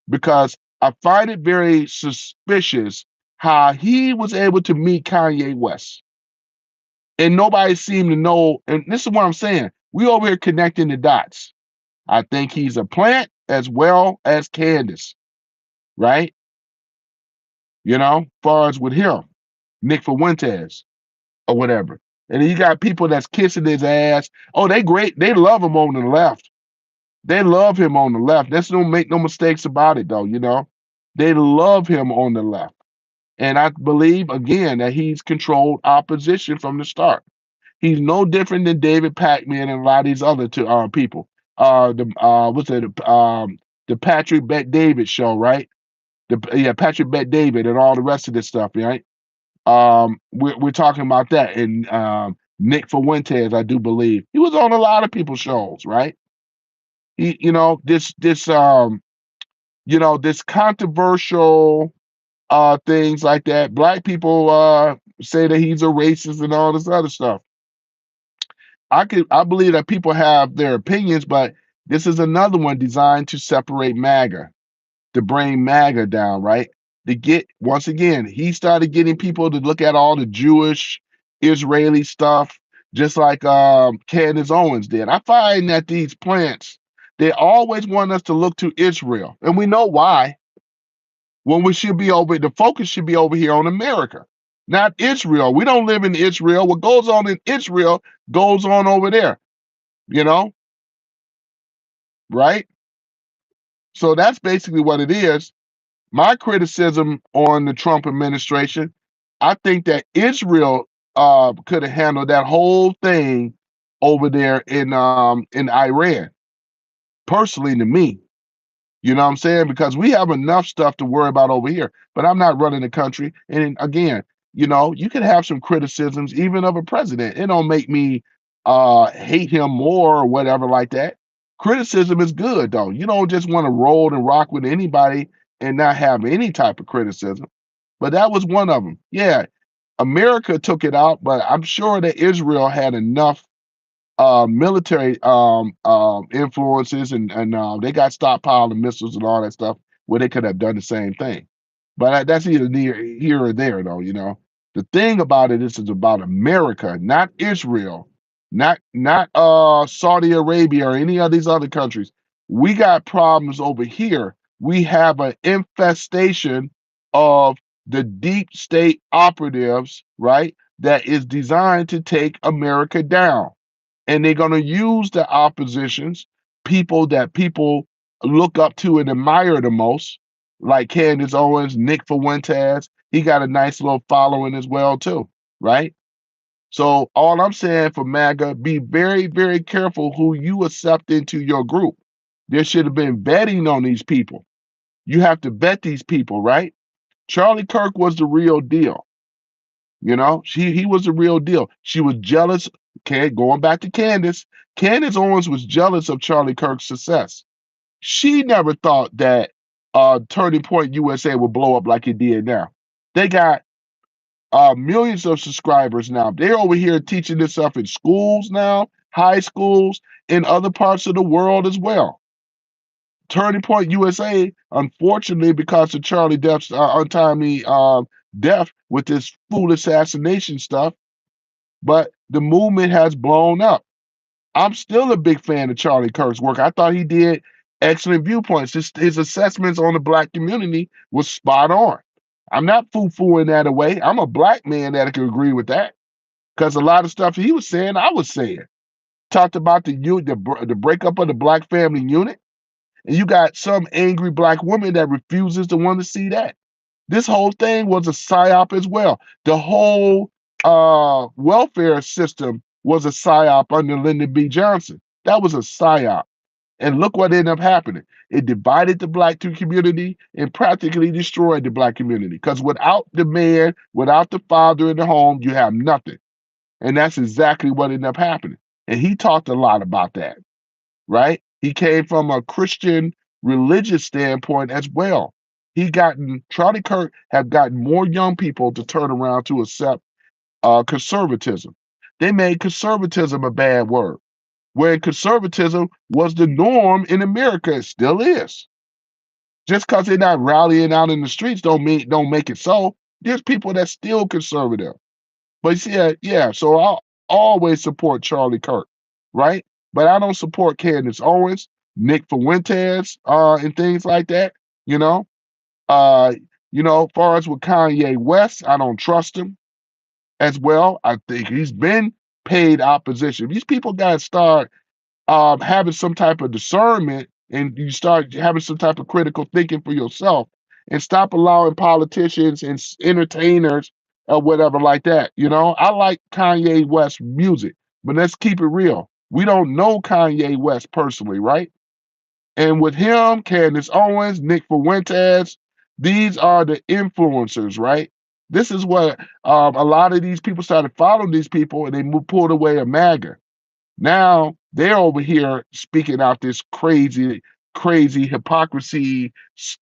Because I find it very suspicious how he was able to meet Kanye West. And nobody seemed to know. And this is what I'm saying. We over here connecting the dots. I think he's a plant as well as Candace, right? You know, far as with him, Nick Fuentes or whatever. And you got people that's kissing his ass. Oh, they great. They love him on the left. They love him on the left. Let's don't make no mistakes about it, though. You know, they love him on the left. And I believe again that he's controlled opposition from the start. He's no different than David Pacman and a lot of these other people. The Patrick Bet David show, right? Patrick Bet David and all the rest of this stuff, right? We're talking about that. And Nick Fuentes, I do believe he was on a lot of people's shows, right? He, this controversial things like that. Black people say that he's a racist and all this other stuff. I believe that people have their opinions, but this is another one designed to separate MAGA, to bring MAGA down, right? To get, once again, he started getting people to look at all the Jewish, Israeli stuff, just like Candace Owens did. I find that these plants, they always want us to look to Israel, and we know why. When we should be over, the focus should be over here on America, not Israel. We don't live in Israel. What goes on in Israel goes on over there, you know, right? So that's basically what it is. My criticism on the Trump administration, I think that Israel could have handled that whole thing over there in Iran. Personally, to me, you know what I'm saying? Because we have enough stuff to worry about over here. But I'm not running the country. And again, you can have some criticisms even of a president. It don't make me hate him more or whatever like that. Criticism is good though. You don't just want to roll and rock with anybody and not have any type of criticism. But that was one of them. Yeah, America took it out, but I'm sure that Israel had enough military influences, and they got stockpiled of missiles and all that stuff where they could have done the same thing. But that's either near here or there, though. The thing about it, this is about America, not Israel, not Saudi Arabia or any of these other countries. We got problems over here. We have an infestation of the deep state operatives, right? That is designed to take America down, and they're going to use the oppositions, people that people look up to and admire the most, like Candace Owens, Nick Fuentes. He got a nice little following as well too, right? So all I'm saying for MAGA, be very, very careful who you accept into your group. There should have been vetting on these people. You have to vet these people, right? Charlie Kirk was the real deal. He was the real deal. She was jealous. Okay, going back to Candace. Candace Owens was jealous of Charlie Kirk's success. She never thought that Turning Point USA would blow up like it did now. They got millions of subscribers now. They're over here teaching this stuff in schools now, high schools, in other parts of the world as well. Turning Point USA, unfortunately, because of Charlie Depp's untimely death with this fool assassination stuff, but the movement has blown up. I'm still a big fan of Charlie Kirk's work. I thought he did excellent viewpoints. His assessments on the black community was spot on. I'm not foo-fooing that away. I'm a black man that can agree with that, because a lot of stuff he was saying, I was saying. Talked about the breakup of the black family unit, and you got some angry black woman that refuses to want to see that. This whole thing was a psyop as well. The whole welfare system was a psyop under Lyndon B. Johnson. That was a psyop. And look what ended up happening. It divided the black community and practically destroyed the black community. Because without the man, without the father in the home, you have nothing. And that's exactly what ended up happening. And he talked a lot about that, right? He came from a Christian religious standpoint as well. Charlie Kirk have gotten more young people to turn around to accept conservatism. They made conservatism a bad word, where conservatism was the norm in America. It still is. Just because they're not rallying out in the streets don't make it so. There's people that's still conservative. But yeah. So I'll always support Charlie Kirk, right? But I don't support Candace Owens, Nick Fuentes, and things like that. You know, uh, as far as with Kanye West, I don't trust him as well. I think he's been paid opposition. These people got to start having some type of discernment, and you start having some type of critical thinking for yourself, and stop allowing politicians and entertainers or whatever like that. I like Kanye West music, but let's keep it real. We don't know Kanye West personally, right? And with him, Candace Owens, Nick Fuentes, these are the influencers, right? This is what a lot of these people started following these people, and they pulled away a MAGA. Now they're over here speaking out this crazy, crazy hypocrisy,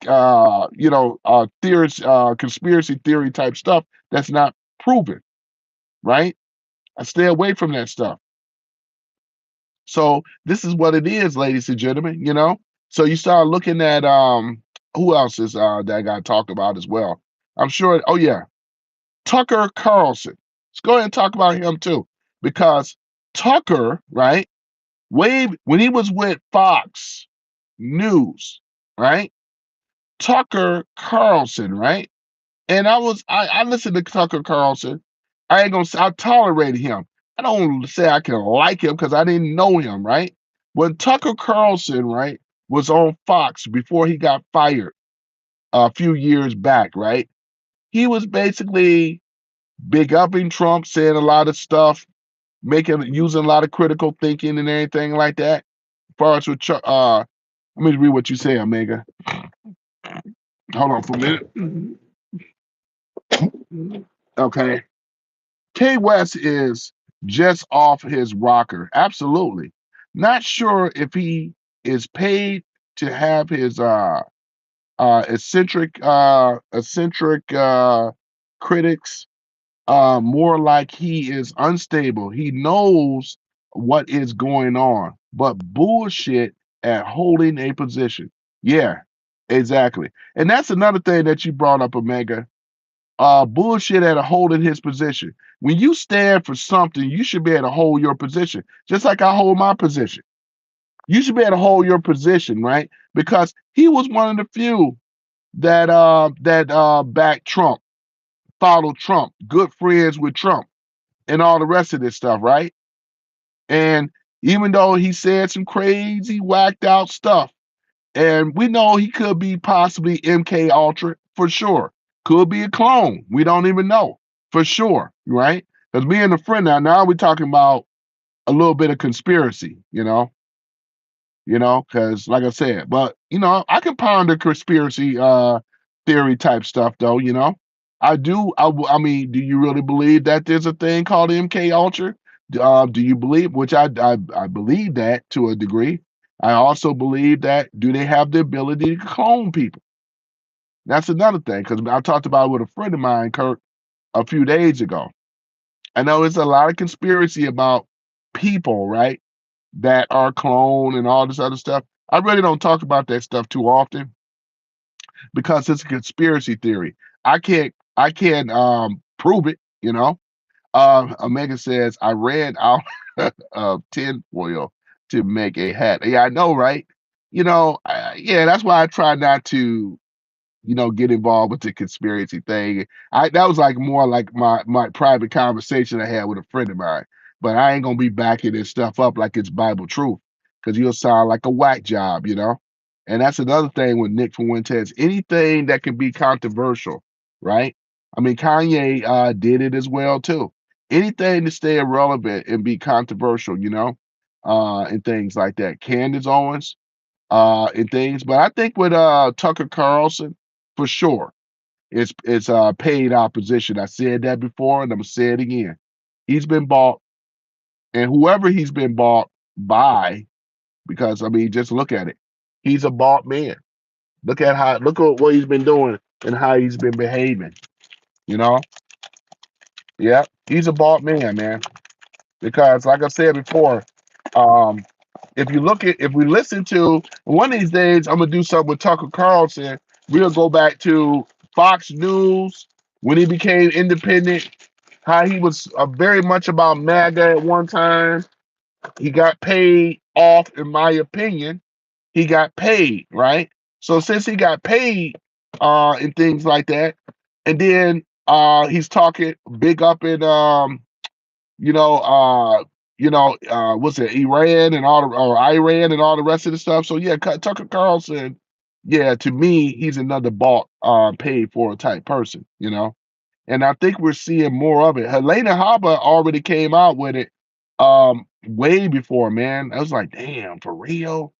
theories, conspiracy theory type stuff that's not proven, right? I stay away from that stuff. So this is what it is, ladies and gentlemen, you know. So you start looking at who else is that got talked about as well. I'm sure, oh yeah, Tucker Carlson. Let's go ahead and talk about him too. Because Tucker, right, way when he was with Fox News, right? Tucker Carlson, right? And I listened to Tucker Carlson. I ain't gonna say I tolerated him. I don't say I can like him because I didn't know him, right? When Tucker Carlson, right, was on Fox before he got fired a few years back, right? He was basically big upping Trump, saying a lot of stuff, using a lot of critical thinking and everything like that. As far as with let me read what you say, Omega. Hold on for a minute. Okay. K West is just off his rocker. Absolutely. Not sure if he is paid to have his eccentric critics, more like he is unstable. He knows what is going on, but bullshit at holding a position. Yeah, exactly. And that's another thing that you brought up, Omega. Bullshit at a holding his position. When you stand for something, you should be able to hold your position, just like I hold my position. You should be able to hold your position, right? Because he was one of the few that backed Trump, followed Trump, good friends with Trump, and all the rest of this stuff, right? And even though he said some crazy, whacked out stuff, and we know he could be possibly MK Ultra for sure. Could be a clone. We don't even know for sure, right? Because me and a friend now we're talking about a little bit of conspiracy, because like I said, but I can ponder conspiracy theory type stuff though, I do. I mean, do you really believe that there's a thing called MK Ultra? Do you believe? Which I believe that to a degree. I also believe that do they have the ability to clone people? That's another thing because I talked about it with a friend of mine, Kurt, a few days ago. I know it's a lot of conspiracy about people, right, that are cloned and all this other stuff. I really don't talk about that stuff too often because it's a conspiracy theory. I can't prove it, Omega says I ran out of tinfoil to make a hat. Yeah, I know, right? Yeah, that's why I try not to get involved with the conspiracy thing. That was like more like my private conversation I had with a friend of mine. But I ain't gonna be backing this stuff up like it's Bible truth, because you'll sound like a whack job. And that's another thing with Nick Fuentes. Anything that can be controversial, right? I mean, Kanye did it as well too. Anything to stay irrelevant and be controversial, and things like that. Candace Owens, and things. But I think with Tucker Carlson, for sure, it's paid opposition. I said that before, and I'm gonna say it again. He's been bought, and whoever he's been bought by, because I mean, just look at it. He's a bought man. Look at what he's been doing and how he's been behaving. You know, yeah, he's a bought man. Because like I said before, um, if we listen to one of these days, I'm gonna do something with Tucker Carlson. We'll go back to Fox News when he became independent, how he was very much about MAGA at one time. He got paid off, in my opinion. He got paid, right? So since he got paid and things like that, and then he's talking big up in you know, what's it, Iran and all the, or Iran and all the rest of the stuff. So yeah, Tucker Carlson, yeah, to me, he's another bought, paid for type person. And I think we're seeing more of it. Helena Haba already came out with it, way before, man. I was like, damn, for real.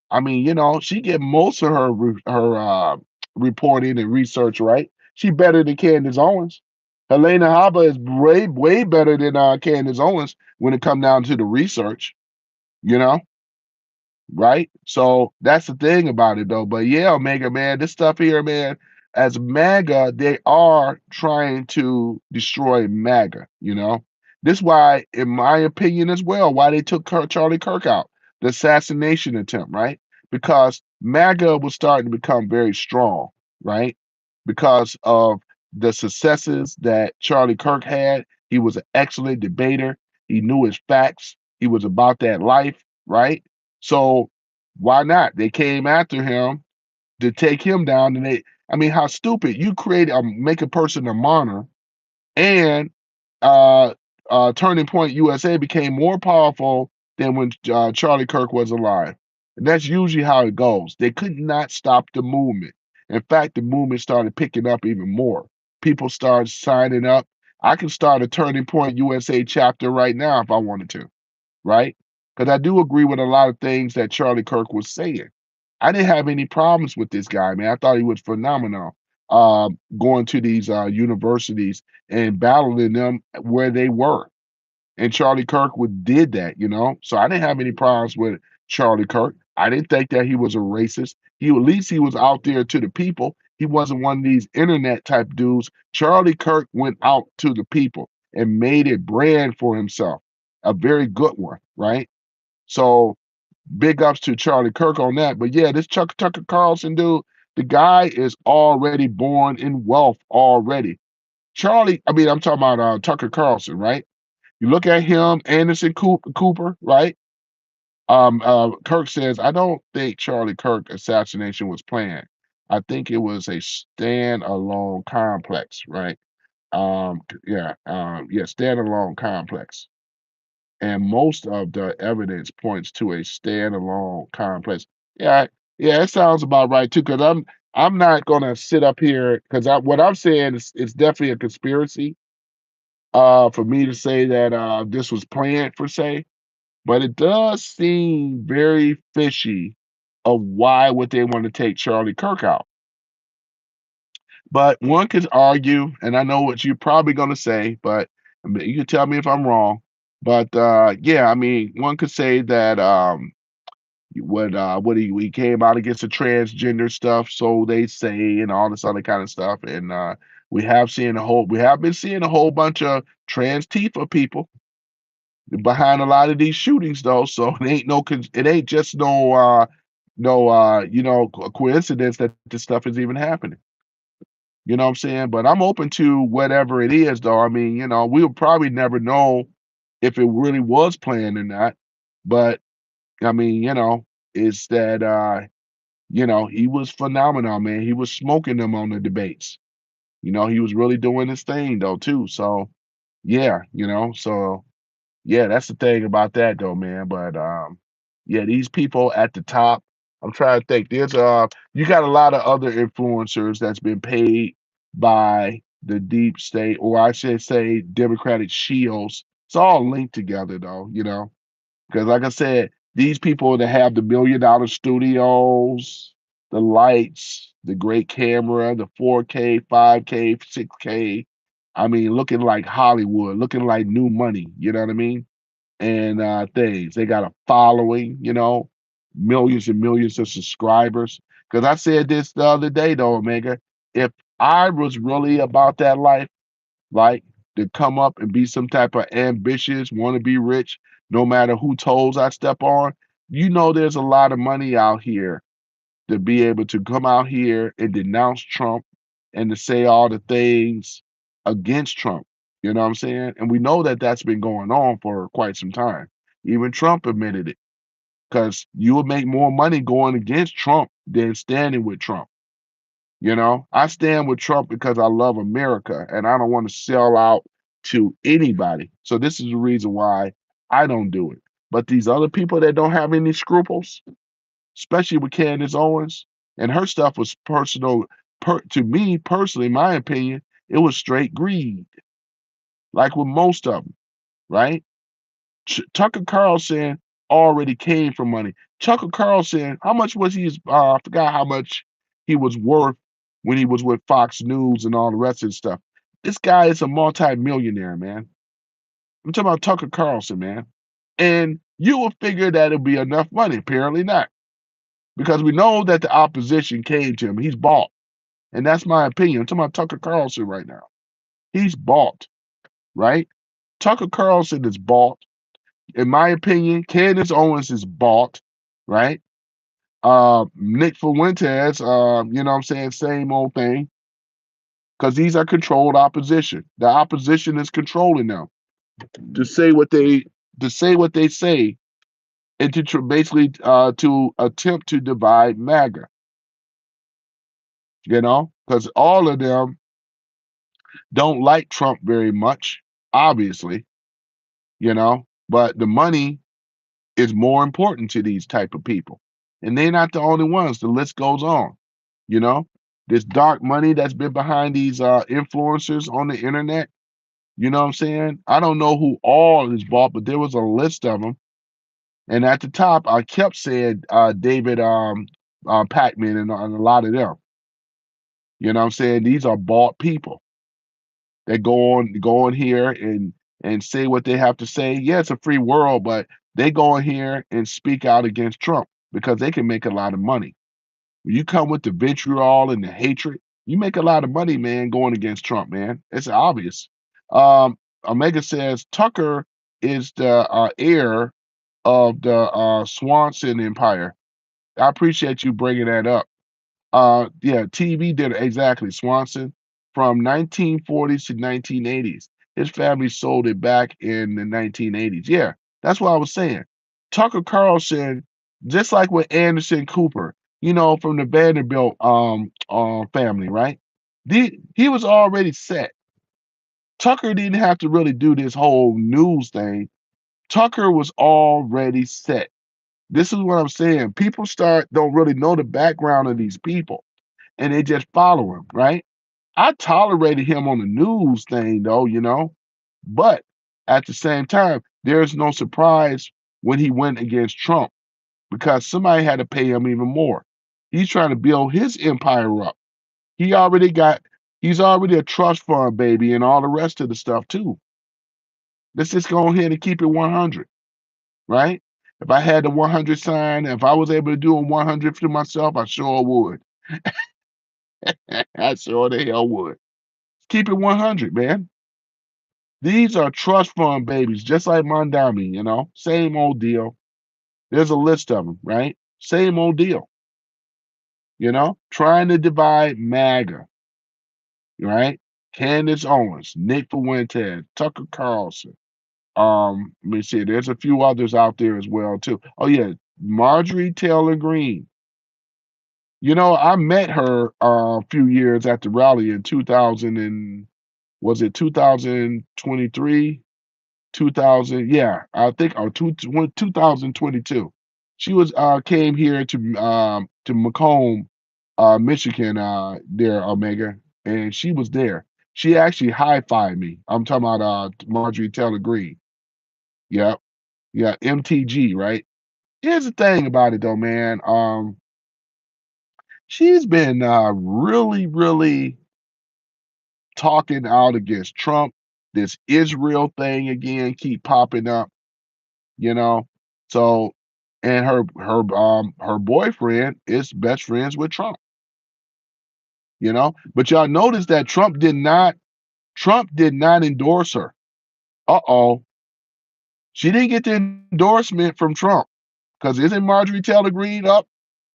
I mean, she get most of her reporting and research right. She better than Candace Owens. Helena Haba is way better than Candace Owens when it come down to the research, you know, right? So that's the thing about it though. But yeah, Omega man, this stuff here, man, as MAGA, they are trying to destroy MAGA. This why, in my opinion as well, why they took Charlie Kirk out, the assassination attempt, right? Because MAGA was starting to become very strong, right? Because of the successes that Charlie Kirk had. He was an excellent debater. He knew his facts. He was about that life, right? So why not? They came after him to take him down, and I mean, how stupid! You create make a person a martyr, and uh, Turning Point USA became more powerful than when Charlie Kirk was alive. And that's usually how it goes. They could not stop the movement. In fact, the movement started picking up even more. People started signing up. I can start a Turning Point USA chapter right now if I wanted to, right? Because I do agree with a lot of things that Charlie Kirk was saying. I didn't have any problems with this guy, man. I thought he was phenomenal. Going to these universities and battling them where they were. And Charlie Kirk did that, you know. So I didn't have any problems with Charlie Kirk. I didn't think that he was a racist. At least he was out there to the people. He wasn't one of these internet type dudes. Charlie Kirk went out to the people and made a brand for himself, a very good one, right? So big ups to Charlie Kirk on that. But yeah, this Tucker Carlson dude, the guy is already born in wealth already. I'm talking about Tucker Carlson, right? You look at him, Anderson Cooper, right? Kirk says, I don't think Charlie Kirk assassination was planned. I think it was a standalone complex, right? Standalone complex. And most of the evidence points to a standalone complex. Yeah, yeah, it sounds about right too. Because I'm not gonna sit up here because what I'm saying is it's definitely a conspiracy. For me to say that this was planned per se, but it does seem very fishy of why would they want to take Charlie Kirk out. But one could argue, and I know what you're probably going to say, but I mean, you can tell me if I'm wrong. But yeah, I mean, one could say that what he came out against the transgender stuff, so they say, and all this other kind of stuff. And we have been seeing a whole bunch of trans Tifa people behind a lot of these shootings, though. So it ain't just no coincidence that this stuff is even happening. You know what I'm saying? But I'm open to whatever it is, though. I mean, we'll probably never know if it really was planned or not. But I mean, it's that he was phenomenal, man. He was smoking them on the debates. He was really doing his thing though, too. So yeah, yeah, that's the thing about that though, man. But yeah, these people at the top, I'm trying to think. You got a lot of other influencers that's been paid by the deep state, or I should say Democratic shields. It's all linked together though, because like I said, these people that have the $1 million studios, the lights, the great camera, the 4K, 5K, 6K. I mean, looking like Hollywood, looking like new money. You know what I mean? And things. They got a following, millions and millions of subscribers. Because I said this the other day, though, Omega, if I was really about that life, like to come up and be some type of ambitious, want to be rich, no matter who toes I step on, there's a lot of money out here to be able to come out here and denounce Trump and to say all the things against Trump. You know what I'm saying? And we know that that's been going on for quite some time. Even Trump admitted it because you would make more money going against Trump than standing with Trump. I stand with Trump because I love America and I don't want to sell out to anybody. So this is the reason why I don't do it. But these other people that don't have any scruples, especially with Candace Owens, and her stuff was personal. To me personally, my opinion, it was straight greed, like with most of them, right? Tucker Carlson already came from money. Tucker Carlson, how much was he? I forgot how much he was worth when he was with Fox News and all the rest of the stuff. This guy is a multi-millionaire, man. I'm talking about Tucker Carlson, man. And you will figure that it'll be enough money. Apparently not, because we know that the opposition came to him. He's bought. And that's my opinion. I'm talking about Tucker Carlson right now. He's bought, right? Tucker Carlson is bought. In my opinion, Candace Owens is bought, right? Nick Fuentes, you know what I'm saying, same old thing, because these are controlled opposition. The opposition is controlling them to say what they say, and basically to attempt to divide MAGA. You know, because all of them don't like Trump very much, obviously. You know, but the money is more important to these type of people, and they're not the only ones. The list goes on. You know, this dark money that's been behind these influencers on the internet. You know what I'm saying? I don't know who all is bought, but there was a list of them. And at the top, I kept saying David Pacman and a lot of them. You know what I'm saying? These are bought people that go on here and say what they have to say. Yeah, it's a free world, but they go in here and speak out against Trump because they can make a lot of money. When you come with the vitriol and the hatred, you make a lot of money, man, going against Trump, man. It's obvious. Omega says Tucker is the heir of the Swanson Empire. I appreciate you bringing that up. Yeah, TV did it exactly. Swanson from 1940s to 1980s. His family sold it back in the 1980s. Yeah, that's what I was saying. Tucker Carlson, just like with Anderson Cooper, you know, from the Vanderbilt family, right? He was already set. Tucker didn't have to really do this whole news thing. Tucker was already set. This is what I'm saying. People don't really know the background of these people and they just follow him, right? I tolerated him on the news thing though, you know, but at the same time, there's no surprise when he went against Trump because somebody had to pay him even more. He's trying to build his empire up. He already got, he's already a trust fund baby and all the rest of the stuff too. Let's just go ahead and keep it 100, right? If I had the 100 sign, if I was able to do a 100 for myself, I sure would. I sure the hell would. Keep it 100, man. These are trust fund babies, just like Mondami, you know, same old deal. There's a list of them, right? Same old deal, you know, trying to divide MAGA, right? Candace Owens, Nick Fuentes, Tucker Carlson. Let me see, there's a few others out there as well, too. Oh, yeah, Marjorie Taylor Greene. You know, I met her a few years at the rally in 2000 and was it 2023? 2000, yeah, I think, or 2022. She was came here to Macomb, Michigan, there, Omega, and she was there. She actually high-fived me. I'm talking about Marjorie Taylor Greene. Yep, yeah, MTG, right? Here's the thing about it though, man. She's been really, really talking out against Trump. This Israel thing again keep popping up, you know. So, and her boyfriend is best friends with Trump, you know. But y'all notice that Trump did not endorse her. Uh-oh. She didn't get the endorsement from Trump because isn't Marjorie Taylor Greene up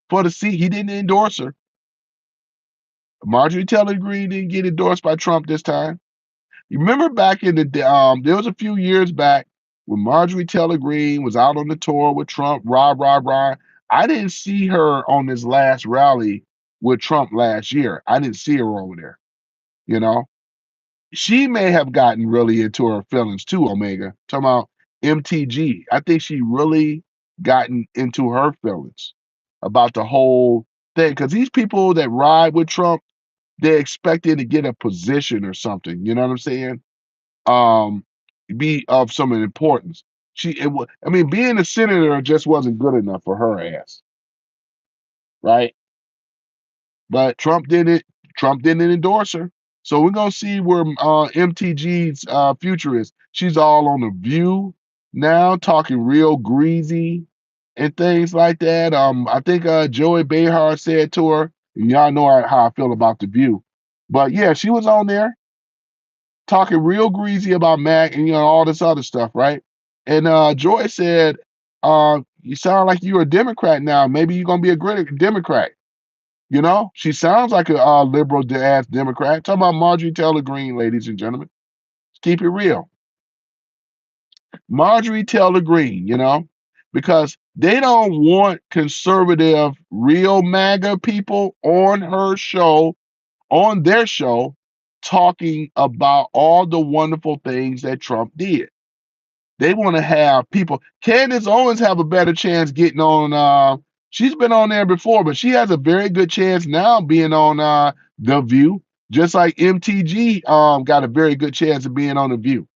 for the seat? He didn't endorse her. Marjorie Taylor Greene didn't get endorsed by Trump this time. You remember back in there was a few years back when Marjorie Taylor Greene was out on the tour with Trump, rah, rah, rah. I didn't see her on this last rally with Trump last year. I didn't see her over there, you know. She may have gotten really into her feelings too, Omega. Talking about MTG. I think she really gotten into her feelings about the whole thing. Because these people that ride with Trump, they're expecting to get a position or something. You know what I'm saying? um be of some importance. I mean, being a senator just wasn't good enough for her ass, right? But Trump didn't endorse her. So we're gonna see where MTG's future is. She's all on the View now, talking real greasy and things like that. I think Joey Behar said to her, and y'all know how I feel about the View. But yeah, she was on there talking real greasy about Mac and all this other stuff, right? And Joy said, "You sound like you're a Democrat now. Maybe you're gonna be a great Democrat." She sounds like a liberal ass Democrat. Talking about Marjorie Taylor Greene, ladies and gentlemen. Let's keep it real. Marjorie Taylor Greene, because they don't want conservative, real MAGA people on their show, talking about all the wonderful things that Trump did. They want to have people. Candace Owens have a better chance getting on. She's been on there before, but she has a very good chance now being on The View, just like MTG got a very good chance of being on The View.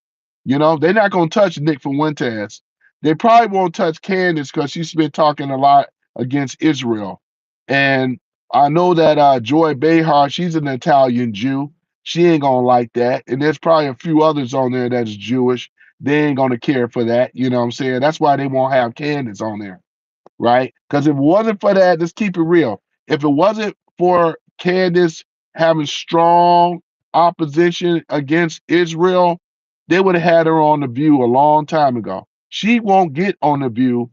They're not going to touch Nick Fuentes. They probably won't touch Candace because she's been talking a lot against Israel. And I know that Joy Behar, she's an Italian Jew. She ain't going to like that. And there's probably a few others on there that's Jewish. They ain't going to care for that. You know what I'm saying? That's why they won't have Candace on there, right? Because if it wasn't for that, let's keep it real. If it wasn't for Candace having strong opposition against Israel, they would have had her on The View a long time ago. She won't get on The View.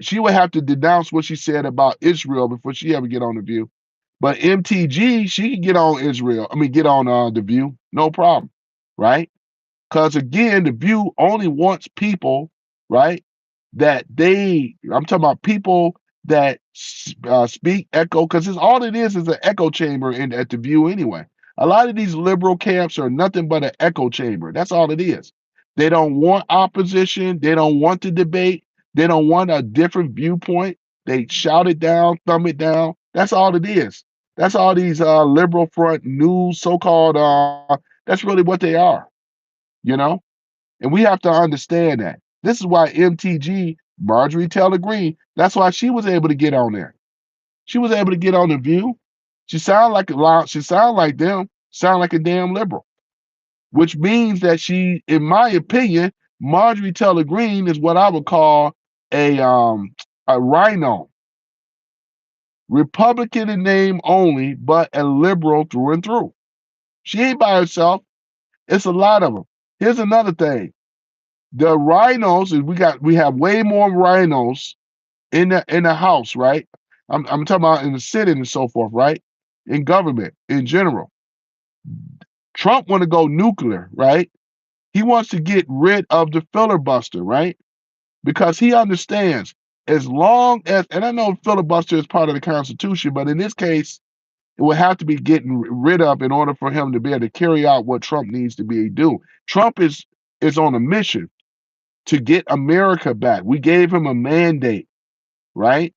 She would have to denounce what she said about Israel before she ever get on The View. But MTG, she can get on Israel. I mean, get on The View, no problem, right? Because again, The View only wants people, right? I'm talking about people that speak echo, because all it is an echo chamber at The View anyway. A lot of these liberal camps are nothing but an echo chamber. That's all it is. They don't want opposition. They don't want to debate. They don't want a different viewpoint. They shout it down, thumb it down. That's all it is. That's all these liberal front news, so-called, that's really what they are, you know? And we have to understand that. This is why MTG, Marjorie Taylor Greene, that's why she was able to get on there. She was able to get on The View. She sound like them, sound like a damn liberal, which means that she, in my opinion, Marjorie Taylor Greene is what I would call a rhino. Republican in name only, but a liberal through and through. She ain't by herself. It's a lot of them. Here's another thing. The rhinos, we have way more rhinos in the house, right? I'm talking about in the Senate and so forth, right? In government in general. Trump want to go nuclear, right? He wants to get rid of the filibuster, right? Because he understands as long as, and I know filibuster is part of the Constitution, but in this case, it would have to be getting rid of in order for him to be able to carry out what Trump needs to be doing. Trump is on a mission to get America back. We gave him a mandate, right?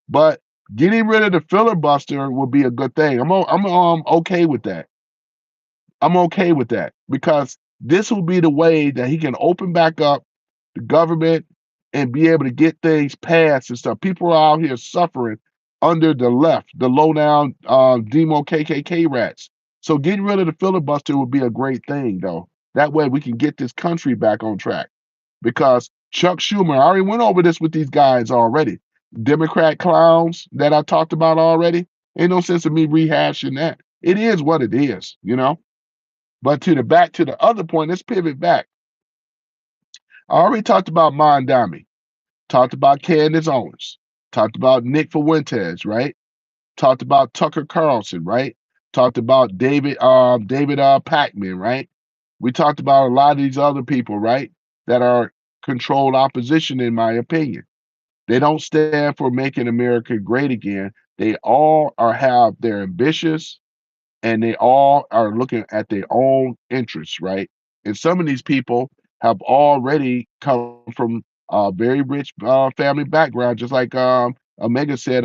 But getting rid of the filibuster would be a good thing. I'm okay with that. I'm okay with that because this will be the way that he can open back up the government and be able to get things passed and stuff. People are out here suffering under the left, the low down demo KKK rats. So getting rid of the filibuster would be a great thing, though. That way we can get this country back on track. Because Chuck Schumer, I already went over this with these guys already. Democrat clowns that I talked about already. Ain't no sense of me rehashing that. It is what it is, But to the other point, let's pivot back. I already talked about Mondami, talked about Candace Owens, talked about Nick Fuentes, right? Talked about Tucker Carlson, right? Talked about David Pacman, right? We talked about a lot of these other people, right? That are controlled opposition, in my opinion. They don't stand for making America great again. They all they're ambitious, and they all are looking at their own interests, right? And some of these people have already come from a very rich family background, just like Omega said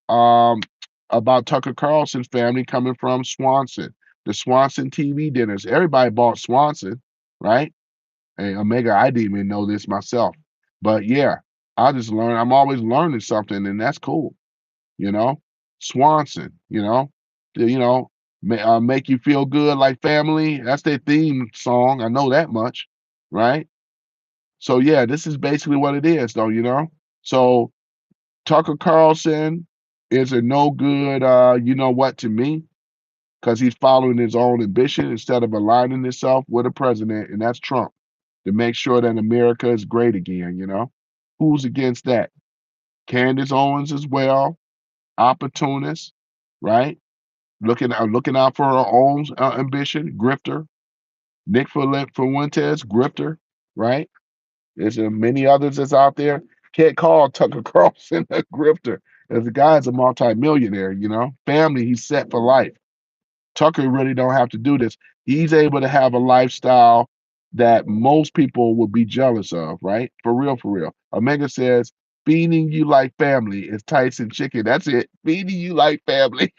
um, about Tucker Carlson's family coming from Swanson, the Swanson TV dinners. Everybody bought Swanson, right? And Omega, I didn't even know this myself, but yeah, I just learned. I'm always learning something, and that's cool, you know. Swanson, make you feel good like family. That's their theme song. I know that much, right? So yeah, this is basically what it is, though, So Tucker Carlson is a no good, you know what, to me, because he's following his own ambition instead of aligning himself with a president, and that's Trump, to make sure that America is great again. Who's against that? Candace Owens as well, opportunist, right? Looking out for her own ambition, grifter. Nick Fuentes, grifter, right? There's many others that's out there. Can't call Tucker Carlson a grifter. As the guy's a multimillionaire, family, he's set for life. Tucker really don't have to do this. He's able to have a lifestyle that most people would be jealous of, right? For real, for real. Omega says, feeding you like family is Tyson chicken. That's it. Feeding you like family.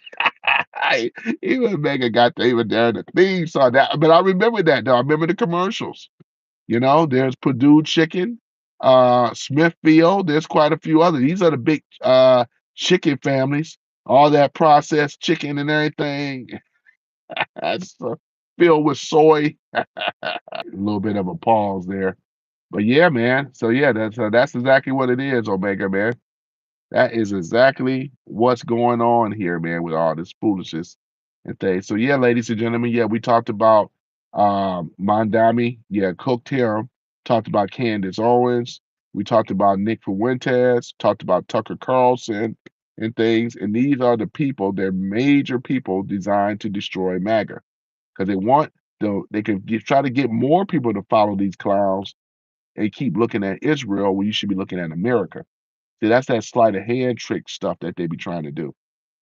Even Omega got the even there the theme song that, but I remember that though. I remember the commercials. There's Purdue Chicken, Smithfield. There's quite a few others. These are the big chicken families. All that processed chicken and everything. That's filled with soy. A little bit of a pause there, but yeah, man. So yeah, that's exactly what it is, Omega man. That is exactly what's going on here, man, with all this foolishness and things. So yeah, ladies and gentlemen, yeah, we talked about Mondami, yeah, cooked him, talked about Candace Owens, we talked about Nick Fuentes, talked about Tucker Carlson and things, and these are the people, they're major people designed to destroy MAGA. Because they can try to get more people to follow these clowns and keep looking at Israel when you should be looking at America. See, that's that sleight of hand trick stuff that they be trying to do.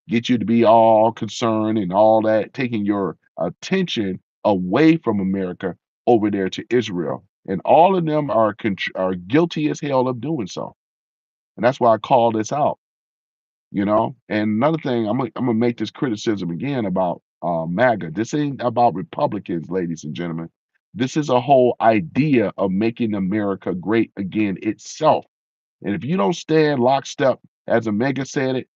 Get you to be all concerned and all that, taking your attention away from America over there to Israel. And all of them are guilty as hell of doing so. And that's why I call this out. And another thing, I'm gonna make this criticism again about MAGA. This ain't about Republicans, ladies and gentlemen. This is a whole idea of making America great again itself. And if you don't stand lockstep, as Omega said it,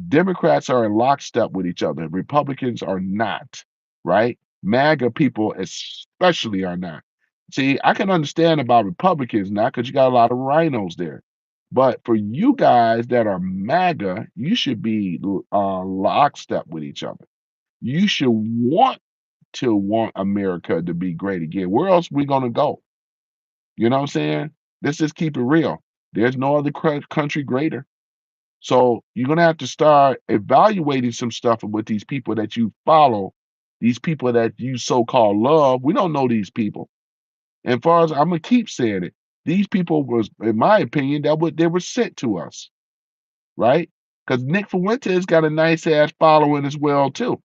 Democrats are in lockstep with each other. Republicans are not, right? MAGA people especially are not. See, I can understand about Republicans now because you got a lot of rhinos there. But for you guys that are MAGA, you should be lockstep with each other. You should want America to be great again. Where else we gonna go? You know what I'm saying? Let's just keep it real. There's no other country greater. So you're gonna have to start evaluating some stuff with these people that you follow, these people that you so-called love. We don't know these people. And far as I'm gonna keep saying it, these people was, in my opinion, they were sent to us, right? Because Nick Fuentes got a nice ass following as well too.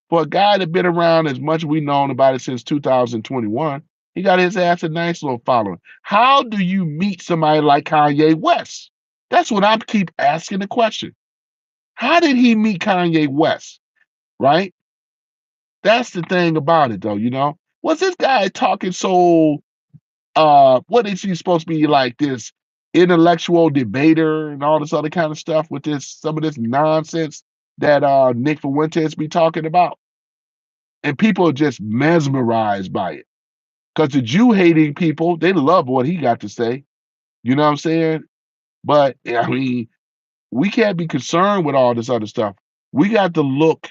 For a guy that been around as much as we known about it since 2021, he got his ass a nice little following. How do you meet somebody like Kanye West? That's what I keep asking the question. How did he meet Kanye West? Right? That's the thing about it though. Was this guy talking so what is he supposed to be like, this intellectual debater and all this other kind of stuff with some of this nonsense that Nick Fuentes be talking about? And people are just mesmerized by it. Because the Jew hating people, they love what he got to say. You know what I'm saying? But I mean, we can't be concerned with all this other stuff. We got to look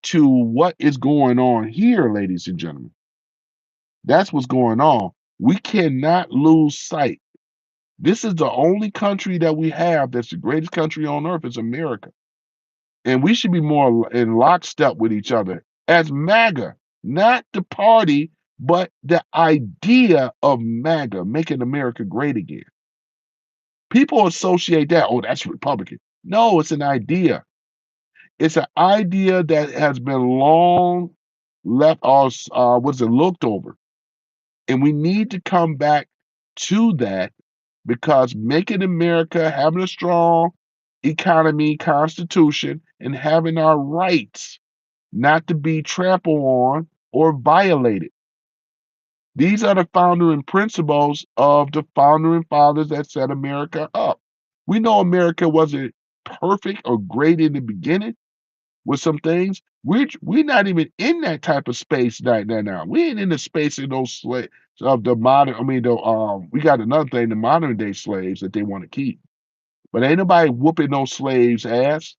to what is going on here, ladies and gentlemen. That's what's going on. We cannot lose sight. This is the only country that we have that's the greatest country on earth is America. And we should be more in lockstep with each other as MAGA, not the party, but the idea of MAGA, making America great again. People associate that, oh, that's Republican. No, it's an idea. It's an idea that has been long left us, looked over. And we need to come back to that because making America, having a strong economy, constitution, and having our rights not to be trampled on or violated. These are the founding principles of the founding fathers that set America up. We know America wasn't perfect or great in the beginning with some things. We're not even in that type of space right now. We ain't in the space of those slaves of the modern. I mean, we got another thing, the modern day slaves that they want to keep. But ain't nobody whooping those slaves' ass.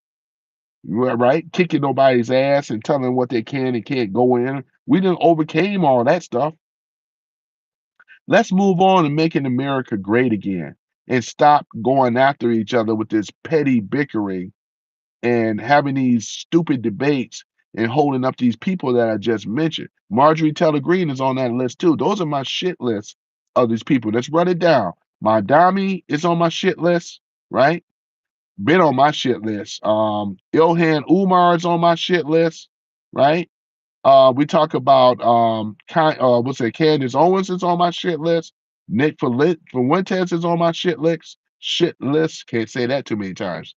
right? Kicking nobody's ass and telling them what they can and can't go in. We done overcame all that stuff. Let's move on and making America great again and stop going after each other with this petty bickering and having these stupid debates and holding up these people that I just mentioned. Marjorie Taylor Greene is on that list too. Those are my shit list of these people. Let's run it down. Madami is on my shit list, right? Been on my shit list. Ilhan Umar is on my shit list, right? We talk about Candace Owens is on my shit list. Nick Fuentes is on my shit list. Shit list. Can't say that too many times.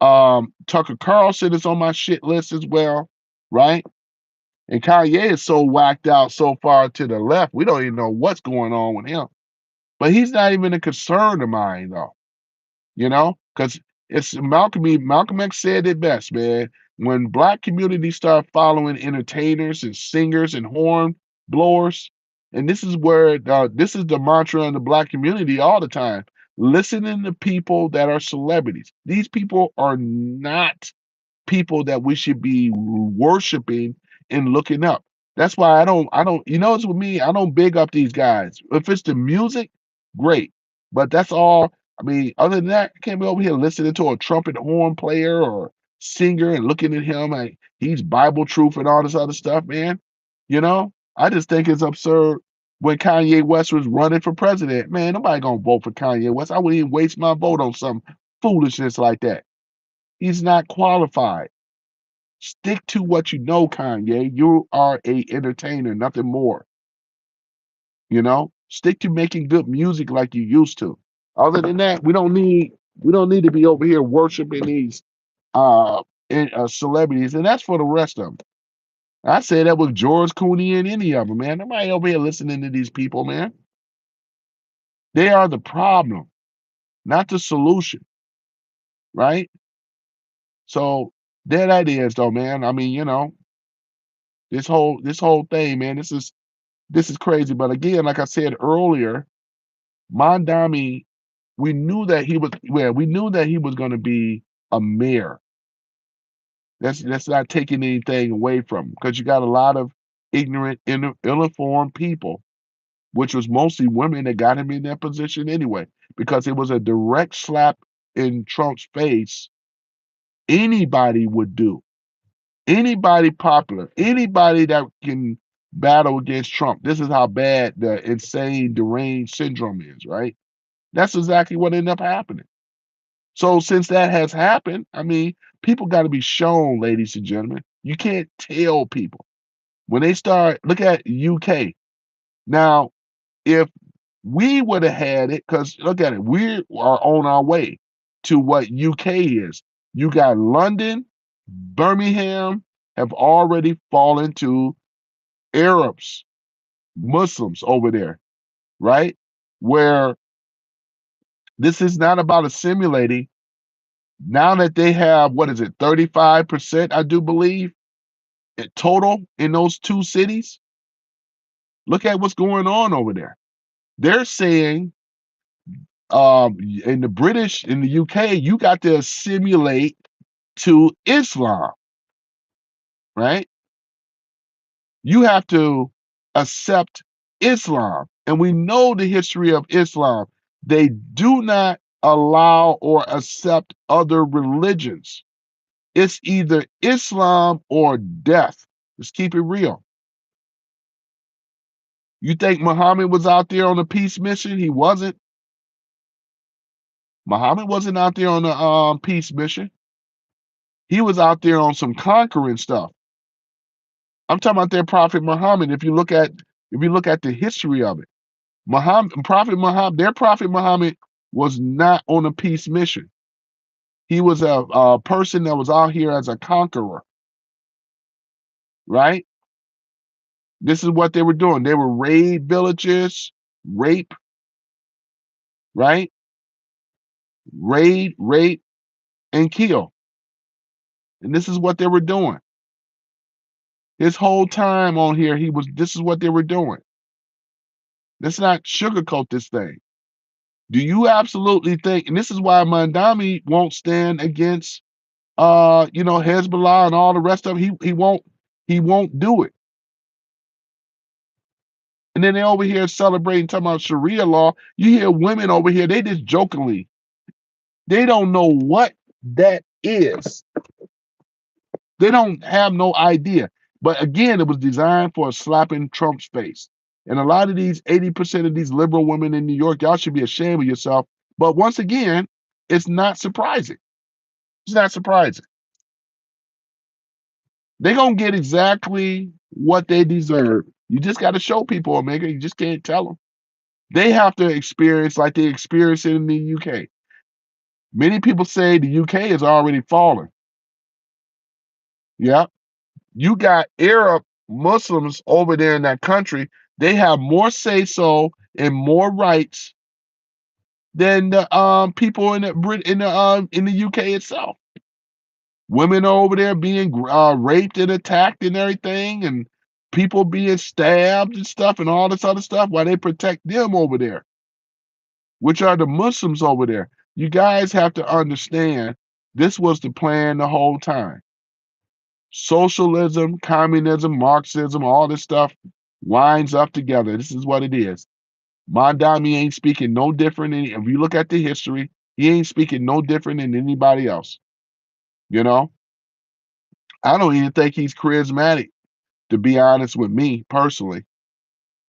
Tucker Carlson is on my shit list as well, right? And Kanye is so whacked out so far to the left, we don't even know what's going on with him. But he's not even a concern of mine, though, because it's Malcolm X said it best, man. When black communities start following entertainers and singers and horn blowers, and this is where this is the mantra in the black community all the time. Listening to people that are celebrities. These people are not people that we should be worshiping and looking up. That's why it's with me, I don't big up these guys. If it's the music, great. But that's all. I mean, other than that, I can't be over here listening to a trumpet horn player or singer and looking at him like he's Bible truth and all this other stuff, man. I just think it's absurd when Kanye West was running for president. Man, nobody gonna vote for Kanye West. I wouldn't even waste my vote on some foolishness like that. He's not qualified. Stick to what you know, Kanye. You are a entertainer, nothing more. Stick to making good music like you used to. Other than that, we don't need to be over here worshiping these celebrities, and that's for the rest of them. I say that with George Clooney and any of them, man. Nobody over here listening to these people, man. They are the problem, not the solution, right? So there that is, though, man. I mean, this whole thing, man. This is crazy. But again, like I said earlier, Mondami, we knew that he was going to be a mayor. That's not taking anything away from him because you got a lot of ignorant, ill-informed people, which was mostly women that got him in that position anyway, because it was a direct slap in Trump's face. Anybody would do. Anybody popular, anybody that can battle against Trump. This is how bad the insane deranged syndrome is, right? That's exactly what ended up happening. So since that has happened, I mean, people got to be shown, ladies and gentlemen. You can't tell people when they start. Look at UK now. If we would have had it, because look at it, we are on our way to what UK is. You got London, Birmingham have already fallen to Arabs, Muslims over there, right? Where this is not about assimilating. Now that they have, what is it, 35%, I do believe, total in those two cities. Look at what's going on over there. They're saying in the UK, you got to assimilate to Islam, right? You have to accept Islam. And we know the history of Islam. They do not allow or accept other religions. It's either Islam or death. Let's keep it real. You think Muhammad was out there on a peace mission? He wasn't. Muhammad wasn't out there on a peace mission. He was out there on some conquering stuff. I'm talking about their Prophet Muhammad. If you look at the history of it, their Prophet Muhammad was not on a peace mission. He was a person that was out here as a conqueror, right? This is what they were doing. They were raid villages, rape, right? Rape, and kill. And this is what they were doing. His whole time on here, this is what they were doing. Let's not sugarcoat this thing. Do you absolutely think, and this is why Mandami won't stand against Hezbollah and all the rest of it. He won't do it. And then they over here celebrating, talking about Sharia law. You hear women over here, they just jokingly, they don't know what that is. They don't have no idea. But again, it was designed for a slap in Trump's face. And a lot of these 80% of these liberal women in New York, y'all should be ashamed of yourself. But once again, it's not surprising. It's not surprising. They're going to get exactly what they deserve. You just got to show people, Omega. You just can't tell them. They have to experience like they experienced it in the UK. Many people say the UK is already fallen. Yeah. You got Arab Muslims over there in that country. They have more say so and more rights than the people in the UK itself. Women are over there being raped and attacked and everything, and people being stabbed and stuff and all this other stuff while they protect them over there, which are the Muslims over there. You guys have to understand this was the plan the whole time. Socialism, communism, Marxism, all this stuff lines up together. This is what it is. Mondami ain't speaking no different. If you look at the history, he ain't speaking no different than anybody else. You know, I don't even think he's charismatic, to be honest with me personally.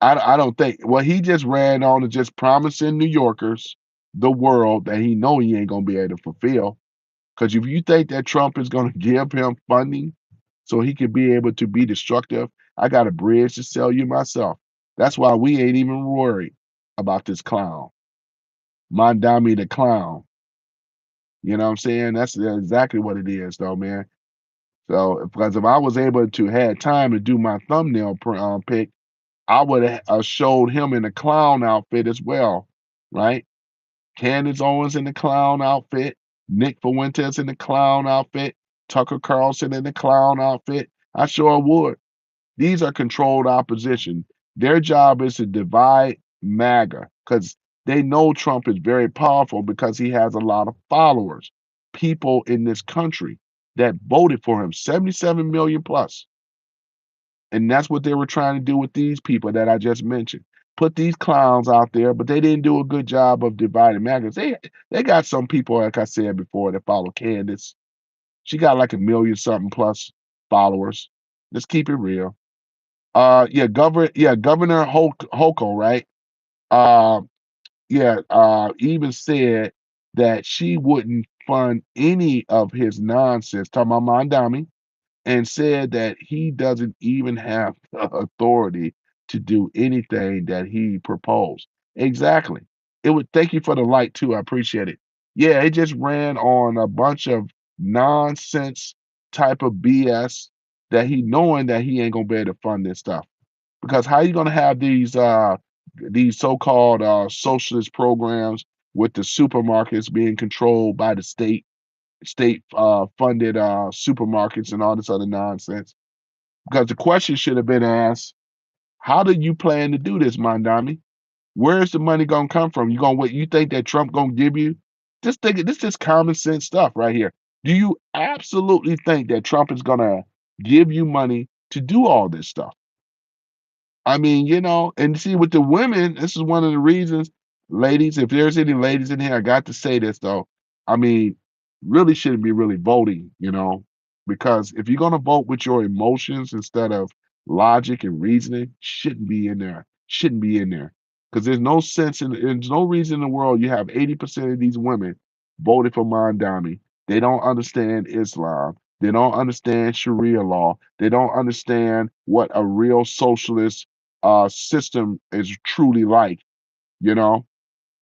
I don't think. Well, he just ran on to just promising New Yorkers the world that he know he ain't gonna be able to fulfill. Because if you think that Trump is gonna give him funding so he could be able to be destructive, I got a bridge to sell you myself. That's why we ain't even worried about this clown, Mondami the clown. You know what I'm saying? That's exactly what it is, though, man. So, because if I was able to had time to do my thumbnail pick, I would have showed him in a clown outfit as well, right? Candace Owens in the clown outfit, Nick Fuentes in the clown outfit, Tucker Carlson in the clown outfit. I sure would. These are controlled opposition. Their job is to divide Maga because they know Trump is very powerful because he has a lot of followers, people in this country that voted for him, 77 million plus. And that's what they were trying to do with these people that I just mentioned. Put these clowns out there, but they didn't do a good job of dividing Maga. They got some people, like I said before, that follow Candace. She got like a million something plus followers. Let's keep it real. Governor Hochul, right? Uh even said that she wouldn't fund any of his nonsense, talking about Mondami, and said that he doesn't even have the authority to do anything that he proposed. Exactly. It would thank you for the light too. I appreciate it. Yeah, it just ran on a bunch of nonsense type of BS that he knowing that he ain't gonna be able to fund this stuff. Because how you gonna have these so-called socialist programs with the supermarkets being controlled by the state funded supermarkets and all this other nonsense? Because the question should have been asked, how do you plan to do this, Mondami? Where is the money gonna come from? You gonna wait? You think that Trump gonna give you? Just think this is common sense stuff right here. Do you absolutely think that Trump is gonna give you money to do all this stuff? I mean, and see with the women, this is one of the reasons, ladies, if there's any ladies in here, I got to say this though. I mean, really shouldn't be really voting, because if you're going to vote with your emotions instead of logic and reasoning, shouldn't be in there. Shouldn't be in there. Because there's no reason in the world you have 80% of these women voted for Mondami. They don't understand Islam. They don't understand Sharia law. They don't understand what a real socialist system is truly like, you know?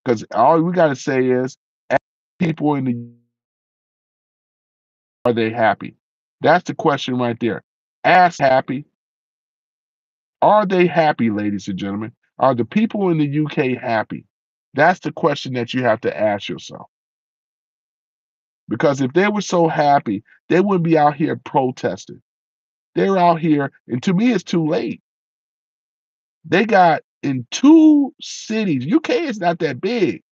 Because all we got to say is, ask people in the, are they happy? That's the question right there. Ask happy. Are they happy, ladies and gentlemen? Are the people in the UK happy? That's the question that you have to ask yourself. Because if they were so happy, they wouldn't be out here protesting. They're out here, and to me, it's too late. They got in 2 cities, UK is not that big,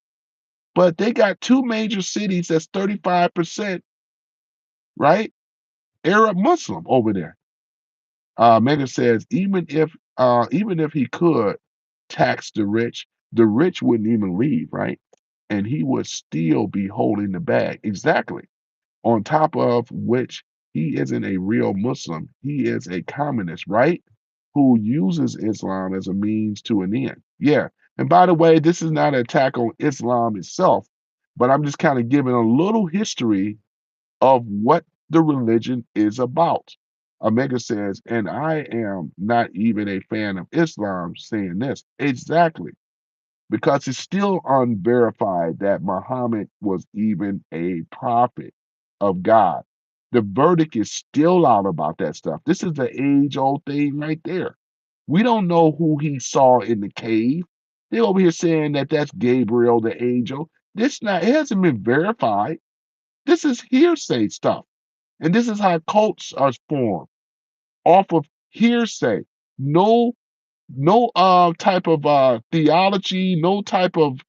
but they got 2 major cities that's 35% right? Arab Muslim over there. Mega says even if he could tax the rich wouldn't even leave, right? And he would still be holding the bag. Exactly. On top of which he isn't a real Muslim. He is a communist, right? Who uses Islam as a means to an end. Yeah. And by the way, this is not an attack on Islam itself, but I'm just kind of giving a little history of what the religion is about. Omega says, and I am not even a fan of Islam saying this. Exactly. Because it's still unverified that Muhammad was even a prophet of God. The verdict is still out about that stuff. This is the age old thing right there. We don't know who he saw in the cave. They over here saying that that's Gabriel, the angel. This not it hasn't been verified. This is hearsay stuff. And this is how cults are formed off of hearsay. No, no type of theology, no type of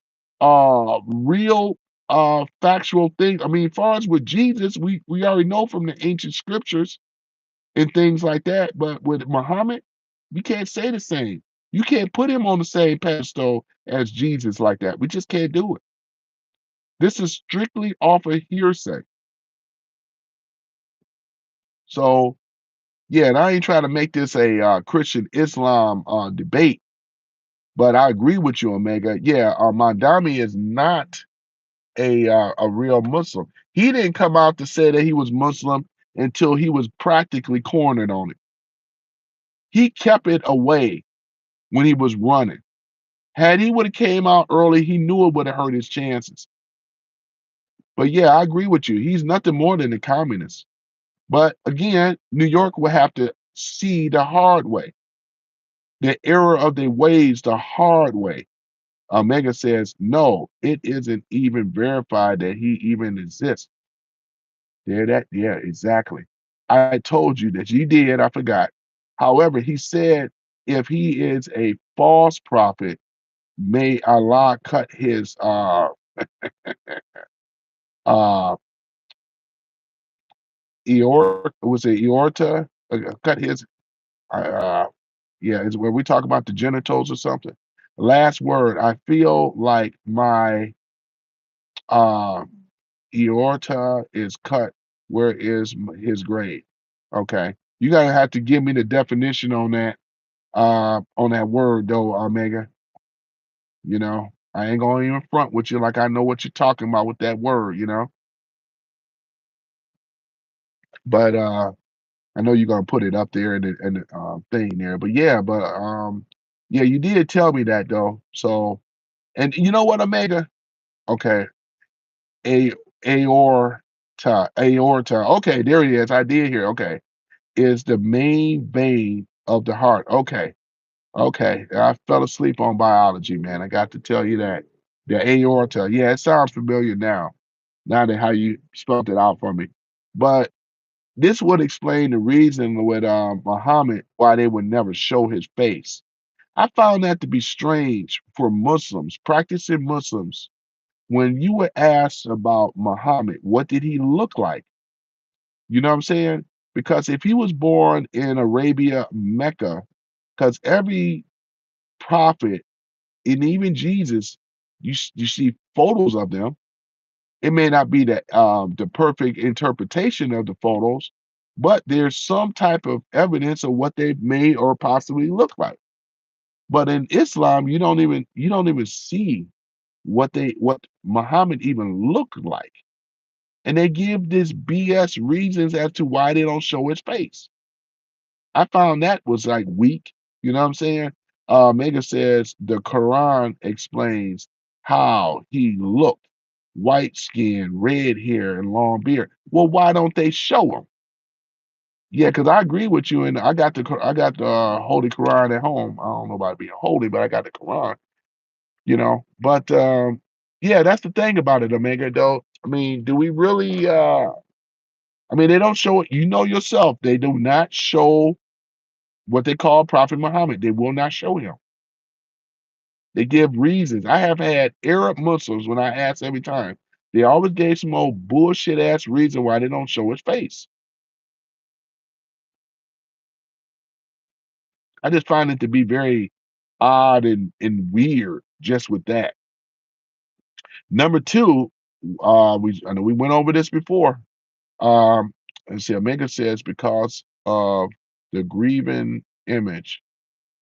real factual thing. I mean, as far as with Jesus, we already know from the ancient scriptures and things like that. But with Muhammad, we can't say the same. You can't put him on the same pedestal as Jesus like that. We just can't do it. This is strictly off of hearsay. So yeah, and I ain't trying to make this a Christian Islam debate, but I agree with you, Omega. Yeah, Mandami is not a real Muslim. He didn't come out to say that he was Muslim until he was practically cornered on it. He kept it away when he was running. Had he would have came out early, he knew it would have hurt his chances. But yeah, I agree with you. He's nothing more than a communist. But again, New York will have to see the hard way, the error of their ways the hard way. Omega says, no, it isn't even verified that he even exists. There, that, yeah, exactly. I told you that you did, I forgot. However, he said, if he is a false prophet, may Allah cut his uh aorta, cut his uh yeah, is where we talk about the genitals or something. Last word, I feel like my uh aorta is cut. Where is his grave? Okay. You gotta have to give me the definition on that word though, Omega. You know, I ain't gonna even front with you like I know what you're talking about with that word, you know. But I know you're gonna put it up there in the thing there. But yeah, yeah, you did tell me that though. So and you know what, Omega? Okay. A aorta. Okay, there it is. I did hear. Okay. Is the main vein of the heart. Okay. Okay. I fell asleep on biology, man. I got to tell you that. The aorta. Yeah, it sounds familiar now. Now that how you spelled it out for me. But this would explain the reason with Muhammad why they would never show his face. I found that to be strange for Muslims, practicing Muslims. When you were asked about Muhammad, what did he look like? You know what I'm saying? Because if he was born in Arabia, Mecca, because every prophet and even Jesus, you see photos of them. It may not be the perfect interpretation of the photos, but there's some type of evidence of what they may or possibly look like. But in Islam, you don't even see what Muhammad even looked like. And they give this BS reasons as to why they don't show his face. I found that was like weak. You know what I'm saying? Mega says the Quran explains how he looked, white skin, red hair, and long beard. Well, why don't they show him? Yeah, because I agree with you, and I got the Holy Quran at home. I don't know about being holy, but I got the Quran. You know, but yeah, that's the thing about it, Omega. Though, I mean, do we really? I mean, they don't show it. You know yourself, they do not show what they call Prophet Muhammad. They will not show him. They give reasons. I have had Arab Muslims when I ask every time, They always gave some old bullshit ass reason why they don't show his face. I just find it to be very odd and weird just with that. Number two, I know we went over this before. Let's see, Omega says because of the grieving image,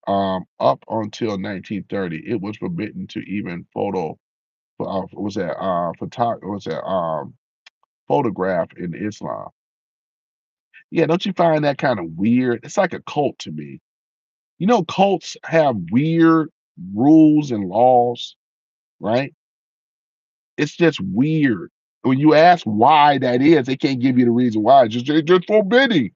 up until 1930, it was forbidden to even was that was that photograph in Islam. Yeah, don't you find that kind of weird? It's like a cult to me. You know, cults have weird rules and laws, right? It's just weird. When you ask why that is, they can't give you the reason why. It's just forbidding.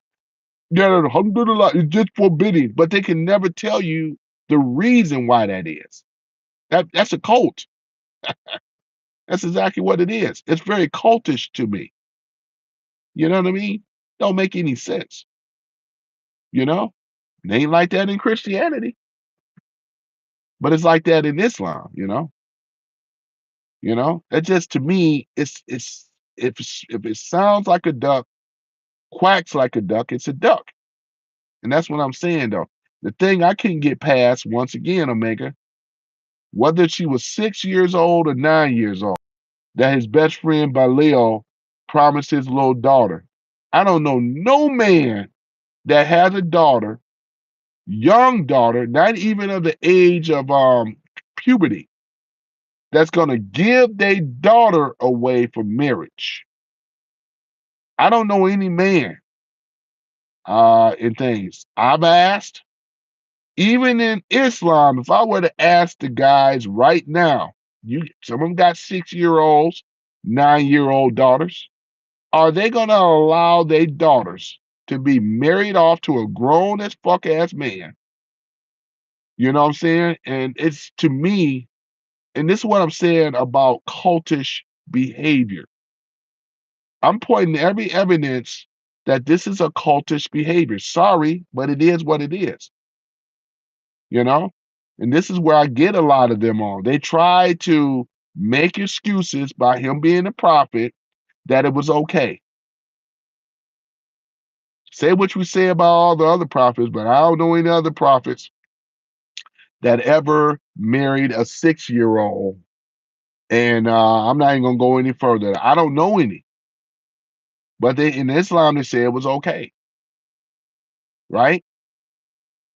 Yeah, alhamdulillah, it's just forbidding. But they can never tell you the reason why that is. That's a cult. That's exactly what it is. It's very cultish to me. You know what I mean? Don't make any sense. You know? It ain't like that in Christianity, but it's like that in Islam, you know? You know? It just to me, it's if it sounds like a duck, quacks like a duck, it's a duck. And that's what I'm saying though. The thing I couldn't get past once again, Omega, whether she was 6 years old or 9 years old, that his best friend Baleo promised his little daughter. I don't know no man that has a daughter, young daughter, not even of the age of puberty, that's gonna give their daughter away for marriage. I don't know any man in things. I've asked, even in Islam, if I were to ask the guys right now, some of them got 6 year olds, 9 year old daughters. Are they gonna allow their daughters to be married off to a grown as fuck ass man? You know what I'm saying? And it's to me, and this is what I'm saying about cultish behavior. I'm pointing to every evidence that this is a cultish behavior. Sorry, but it is what it is, you know? And this is where I get a lot of them on. They try to make excuses by him being a prophet that it was okay. Say what you say about all the other prophets, but I don't know any other prophets that ever married a 6 year old. And I'm not even gonna go any further. I don't know any, but they in Islam they say it was okay, right?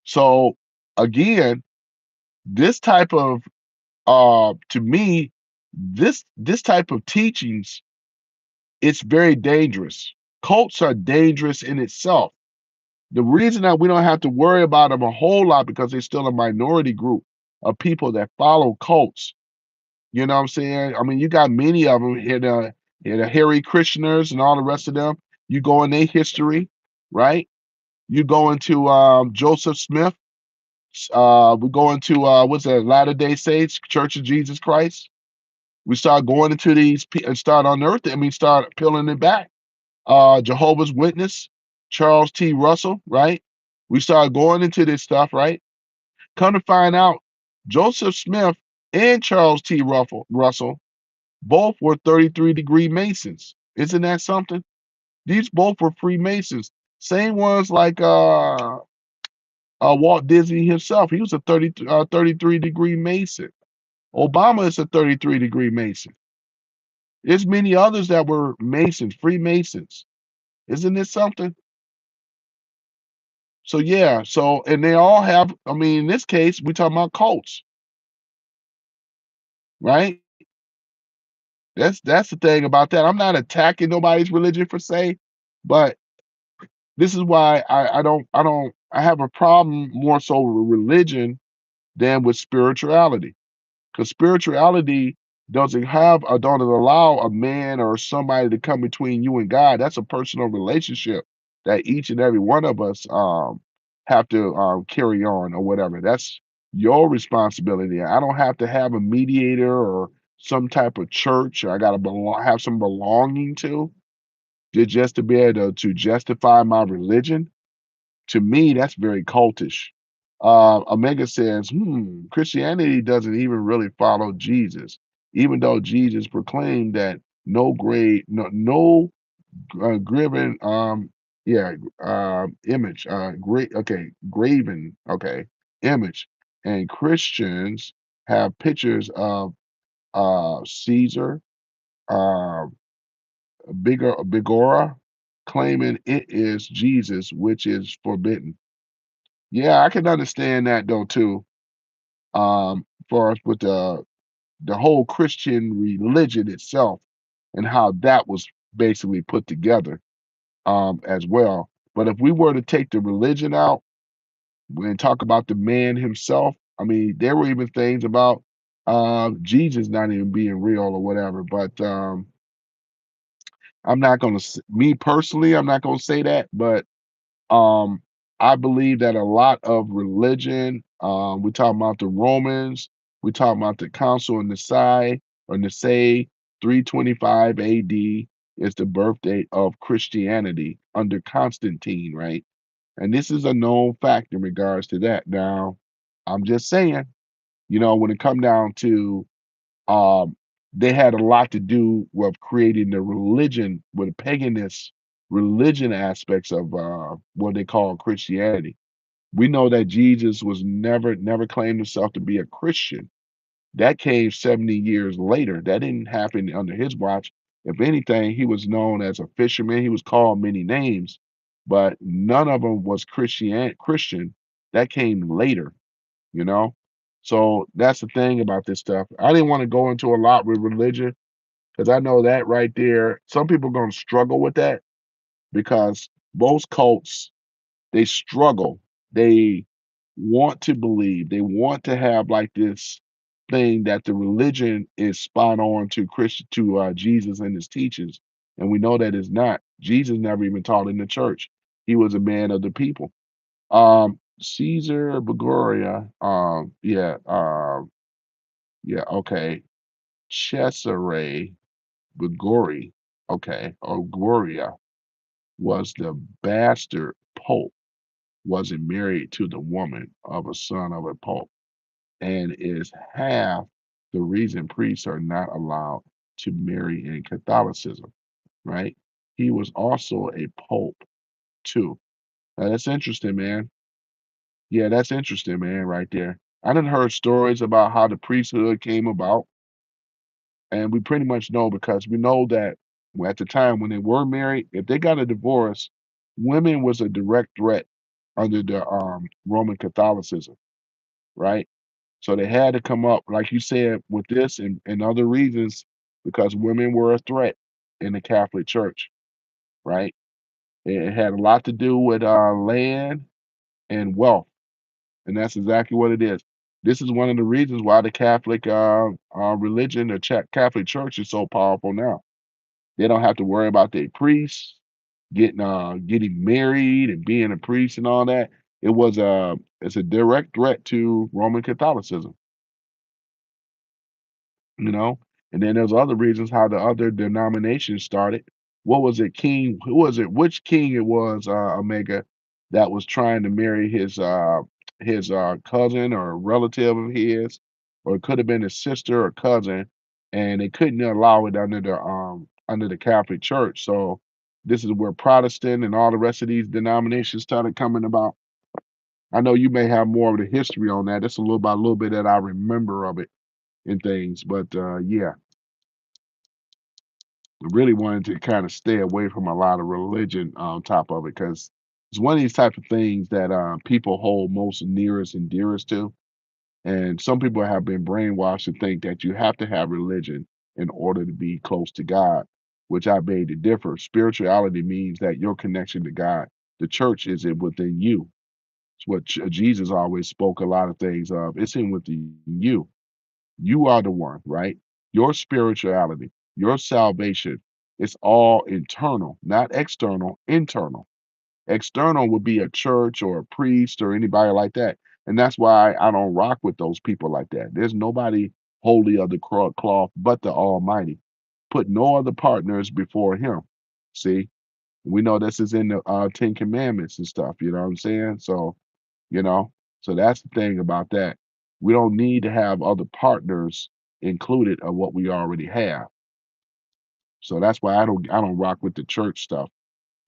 So again, this type of to me, this type of teachings, it's very dangerous. Cults are dangerous in itself. The reason that we don't have to worry about them a whole lot because they're still a minority group of people that follow cults. You know what I'm saying? I mean, you got many of them here, the Hare Krishnas and all the rest of them. You go in their history, right? You go into Joseph Smith. We go into what's that? Latter Day Saints, Church of Jesus Christ. We start going into these and start unearthing. I mean, start peeling it back. Jehovah's Witness, Charles T. Russell, right? We start going into this stuff, right? Come to find out, Joseph Smith and Charles T. Russell both were 33-degree Masons. Isn't that something? These both were Freemasons. Same ones like Walt Disney himself. He was a 33-degree Mason. Obama is a 33-degree Mason. There's many others that were Masons, Freemasons. Isn't this something? So yeah, so and they all have, I mean, in this case, we're talking about cults, right? That's the thing about that. I'm not attacking nobody's religion per se, but this is why I have a problem more so with religion than with spirituality. Because spirituality doesn't allow a man or somebody to come between you and God. That's a personal relationship that each and every one of us have to carry on or whatever. That's your responsibility. I don't have to have a mediator or some type of church. I got to have some belonging to just to be able to justify my religion. To me, that's very cultish. Omega says, Christianity doesn't even really follow Jesus, even though Jesus proclaimed that no grave, no graven, yeah, image, great, okay, graven, okay, image, and Christians have pictures of Caesar, uh, Bigora, claiming it is Jesus, which is forbidden. Yeah, I can understand that though too. For us with the whole Christian religion itself and how that was basically put together as well. But if we were to take the religion out and talk about the man himself, I mean, there were even things about Jesus not even being real or whatever. But I'm not going to, me personally, I'm not going to say that. But um, I believe that a lot of religion, we talk about the Romans, we talk about the Council of Nicaea, 325 AD is the birth date of Christianity under Constantine, right? And this is a known fact in regards to that. Now, I'm just saying, when it come down to um, they had a lot to do with creating the religion, with paganist religion aspects of what they call Christianity. We know that Jesus was never claimed himself to be a Christian. That came 70 years later. That didn't happen under his watch. If anything, he was known as a fisherman. He was called many names, but none of them was Christian. That came later, you know? So that's the thing about this stuff. I didn't want to go into a lot with religion because I know that right there, some people are going to struggle with that because most cults, they struggle. They want to believe, they want to have like this thing that the religion is spot on to Jesus and his teachings. And we know that it's not. Jesus never even taught in the church. He was a man of the people. Caesar Borgia, yeah, okay. Cesare Borgia, okay, or Gloria was the bastard pope, wasn't married to the woman of a son of a pope, and is half the reason priests are not allowed to marry in Catholicism, right? He was also a pope too. Now that's interesting, man. Yeah, that's interesting, man, right there. I done heard stories about how the priesthood came about, and we pretty much know because we know that at the time when they were married, if they got a divorce, women was a direct threat under the Roman Catholicism, right? So they had to come up, like you said, with this and other reasons because women were a threat in the Catholic Church, right? It had a lot to do with land and wealth, and that's exactly what it is. This is one of the reasons why the Catholic religion, the Catholic Church, is so powerful now. They don't have to worry about their priests getting married and being a priest and all that. It's a direct threat to Roman Catholicism, you know. And then there's other reasons how the other denominations started. What was it, King? Who was it? Which king it was, Omega, that was trying to marry his cousin or relative of his, or it could have been his sister or cousin, and they couldn't allow it under the Catholic Church. So this is where Protestant and all the rest of these denominations started coming about. I know you may have more of the history on that. That's a little by a little bit that I remember of it and things. But yeah, I really wanted to kind of stay away from a lot of religion on top of it because it's one of these types of things that people hold most nearest and dearest to. And some people have been brainwashed to think that you have to have religion in order to be close to God, which I beg to differ. Spirituality means that your connection to God, the church is it within you. It's what Jesus always spoke a lot of things of. It's in within you. You are the one, right? Your spirituality, your salvation, it's all internal, not external, internal. External would be a church or a priest or anybody like that. And that's why I don't rock with those people like that. There's nobody holy of the cloth but the Almighty. Put no other partners before Him. See, we know this is in the Ten Commandments and stuff. You know what I'm saying? So, you know, so that's the thing about that. We don't need to have other partners included of what we already have. So that's why I don't rock with the church stuff.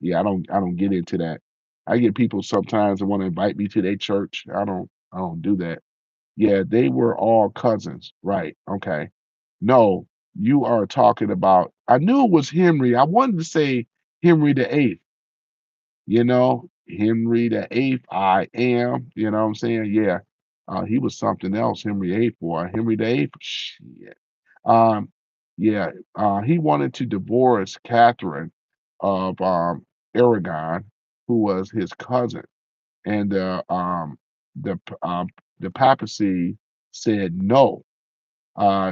Yeah, I don't get into that. I get people sometimes that want to invite me to their church. I don't do that. Yeah, they were all cousins. Right. Okay. No, you are talking about I knew it was Henry. I wanted to say Henry the Eighth, Henry the Eighth, I am, you know what I'm saying? Yeah. He was something else, Henry VIII, boy. Henry the Eighth, shit. Um, yeah, he wanted to divorce Catherine of Aragon, who was his cousin, and the papacy said no.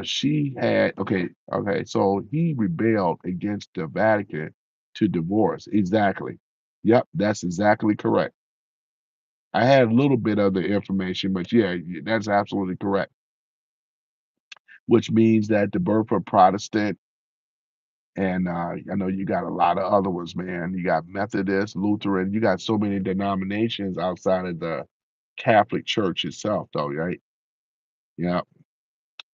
She had okay. So he rebelled against the Vatican to divorce. Exactly. Yep, that's exactly correct. I had a little bit of the information, but yeah, that's absolutely correct. Which means that the birth of Protestant, and I know you got a lot of other ones, man. You got Methodist, Lutheran, you got so many denominations outside of the Catholic Church itself, though, right? Yeah,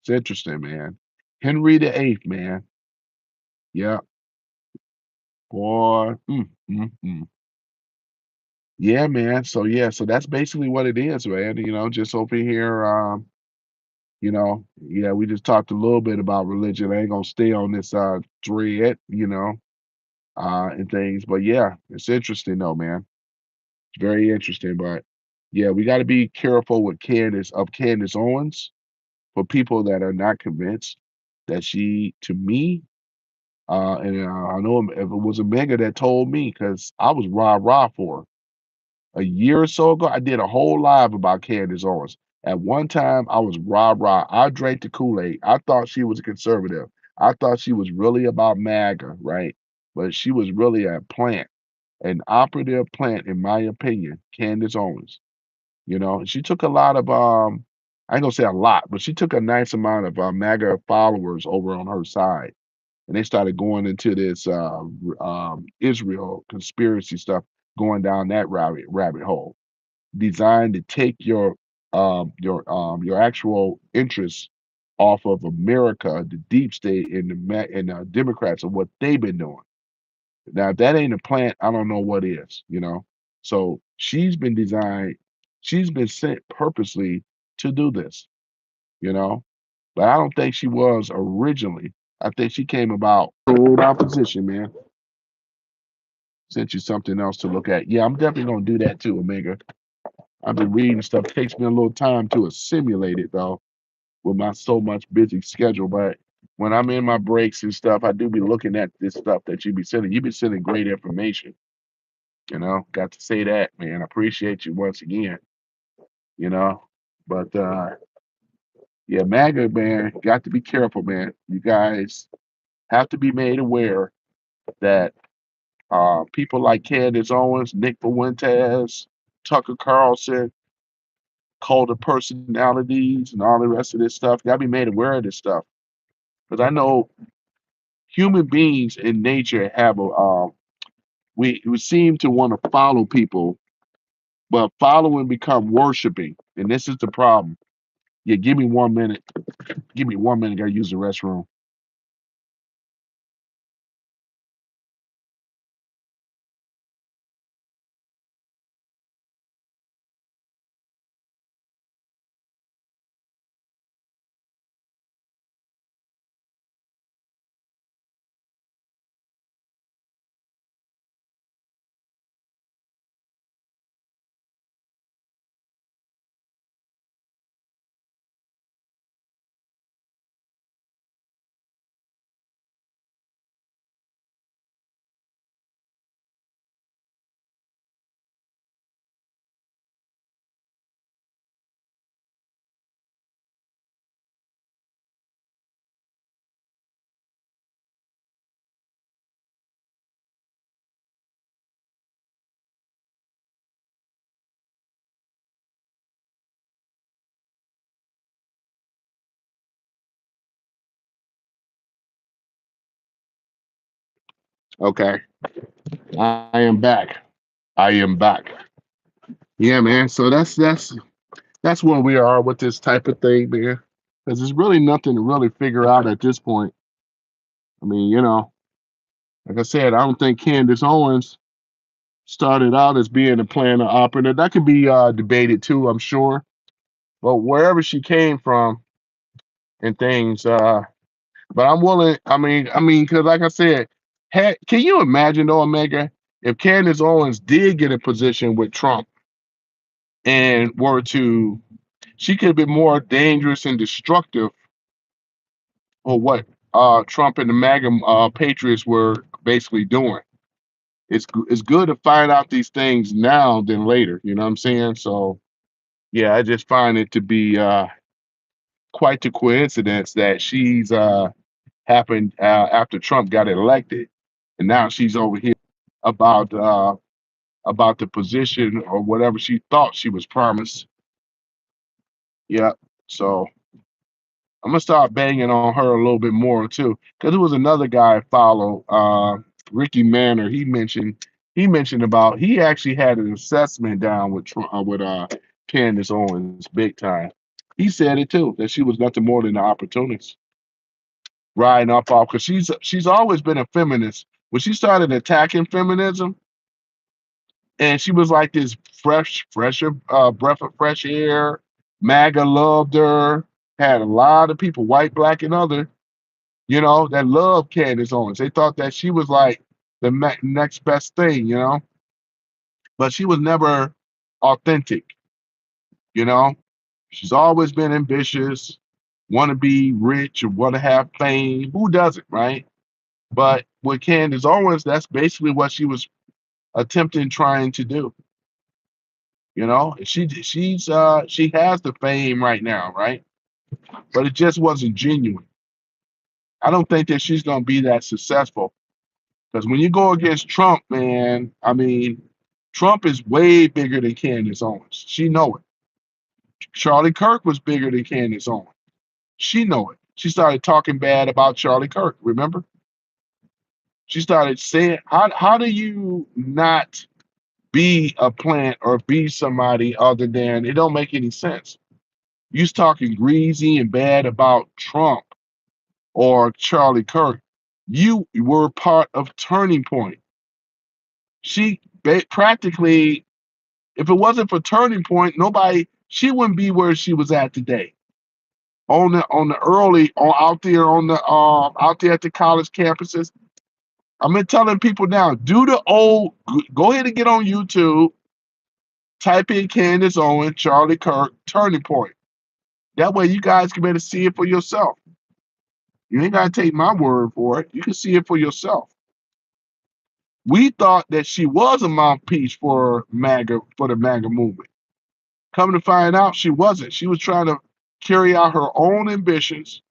it's interesting, man. Henry the Eighth, man. Yeah, boy. Yeah, man. So yeah, so that's basically what it is, man. Just over here, yeah, we just talked a little bit about religion. I ain't gonna stay on this thread, and things. But yeah, it's interesting though, man. It's very interesting. But yeah, we got to be careful with Candace Owens for people that are not convinced that she, to me, and I know if it was a mega that told me because I was rah for her. A year or so ago, I did a whole live about Candace Owens. At one time, I was rah. I drank the Kool-Aid. I thought she was a conservative. I thought she was really about MAGA, right? But she was really a plant, an operative plant, in my opinion, Candace Owens. She took a lot of I ain't gonna say a lot, but she took a nice amount of MAGA followers over on her side, and they started going into this Israel conspiracy stuff, going down that rabbit hole, designed to take your actual interests off of America, the deep state, and the Democrats, and what they've been doing. Now, if that ain't a plant, I don't know what is. So she's been sent purposely to do this, you know. But I don't think she was originally. I think she came about old opposition, man. Sent you something else to look at. Yeah, I'm definitely gonna do that too, Omega. I've been reading stuff. Takes me a little time to assimilate it though, with my so much busy schedule. But when I'm in my breaks and stuff, I do be looking at this stuff that you be sending. You be sending great information. Got to say that, man. I appreciate you once again. You know, but yeah, MAGA, man, got to be careful, man. You guys have to be made aware that people like Candace Owens, Nick Fuentes, Tucker Carlson, cult of personalities, and all the rest of this stuff, got to be made aware of this stuff. Because I know human beings in nature have we seem to want to follow people, but following become worshiping, and this is the problem. Yeah, give me 1 minute. Give me 1 minute. Gotta use the restroom. Okay, I am back. I am back. Yeah, man. So that's where we are with this type of thing, man. Because there's really nothing to really figure out at this point. I mean, Like I said, I don't think Candace Owens started out as being a planner operative. That could be debated too, I'm sure. But wherever she came from and things, but I'm willing. Because like I said, can you imagine though, Omega, if Candace Owens did get a position with Trump and were to, she could have been more dangerous and destructive for what Trump and the MAGA patriots were basically doing. It's good to find out these things now than later. You know what I'm saying? So yeah, I just find it to be quite the coincidence that she's happened after Trump got elected, and now she's over here about uh, about the position or whatever she thought she was promised. Yeah, so I'm gonna start banging on her a little bit more too, because there was another guy I follow, Ricky Manor. He mentioned about he actually had an assessment down with Candace Owens big time. He said it too that she was nothing more than an opportunist riding up off because she's always been a feminist. When she started attacking feminism, and she was like this fresher breath of fresh air. MAGA loved her. Had a lot of people, white, black, and other, that loved Candace Owens. They thought that she was like the next best thing, but she was never authentic. You know, she's always been ambitious, want to be rich and want to have fame. Who doesn't, right? But with Candace Owens, that's basically what she was attempting trying to do. She has the fame right now, right? But it just wasn't genuine. I don't think that she's gonna be that successful because when you go against Trump, man, Trump is way bigger than Candace Owens. She know it. Charlie Kirk was bigger than Candace Owens. She know it. She started talking bad about Charlie Kirk. Remember? She started saying, "How do you not be a plant or be somebody other than it? Don't make any sense." You was talking greasy and bad about Trump or Charlie Kirk. You were part of Turning Point. She practically, if it wasn't for Turning Point, she wouldn't be where she was at today. Out there out there at the college campuses. I'm telling people now, go ahead and get on YouTube, type in Candace Owens, Charlie Kirk, Turning Point. That way you guys can better see it for yourself. You ain't gotta take my word for it. You can see it for yourself. We thought that she was a mouthpiece for the MAGA movement. Coming to find out, she wasn't. She was trying to carry out her own ambitions,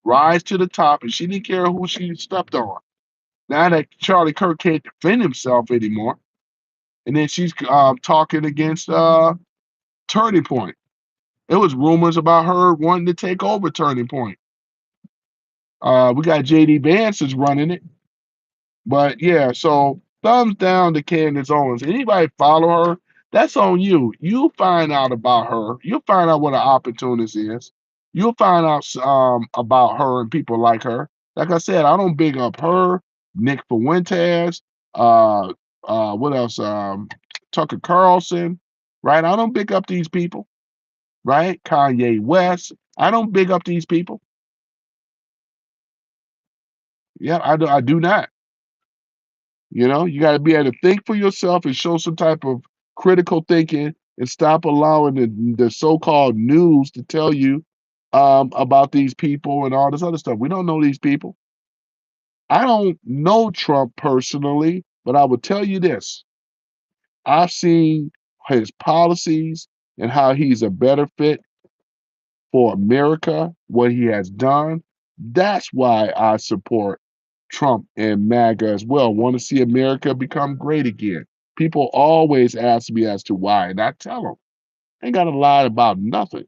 rise to the top, and she didn't care who she stepped on. Now that Charlie Kirk can't defend himself anymore, and then she's talking against Turning Point. There was rumors about her wanting to take over Turning Point. We got JD Vance is running it. But yeah, so thumbs down to Candace Owens. Anybody follow her, that's on you. You find out about her. You'll find out what an opportunist is. You'll find out about her and people like her. Like I said, I don't big up her, Nick Fuentes, what else? Tucker Carlson, right? I don't big up these people, right? Kanye West. I don't big up these people. Yeah, I do not. You got to be able to think for yourself and show some type of critical thinking and stop allowing the so-called news to tell you about these people and all this other stuff. We don't know these people. I don't know Trump personally, but I will tell you this. I've seen his policies and how he's a better fit for America, what he has done. That's why I support Trump and MAGA as well. Want to see America become great again. People always ask me as to why, and I tell them, I ain't got to lie about nothing.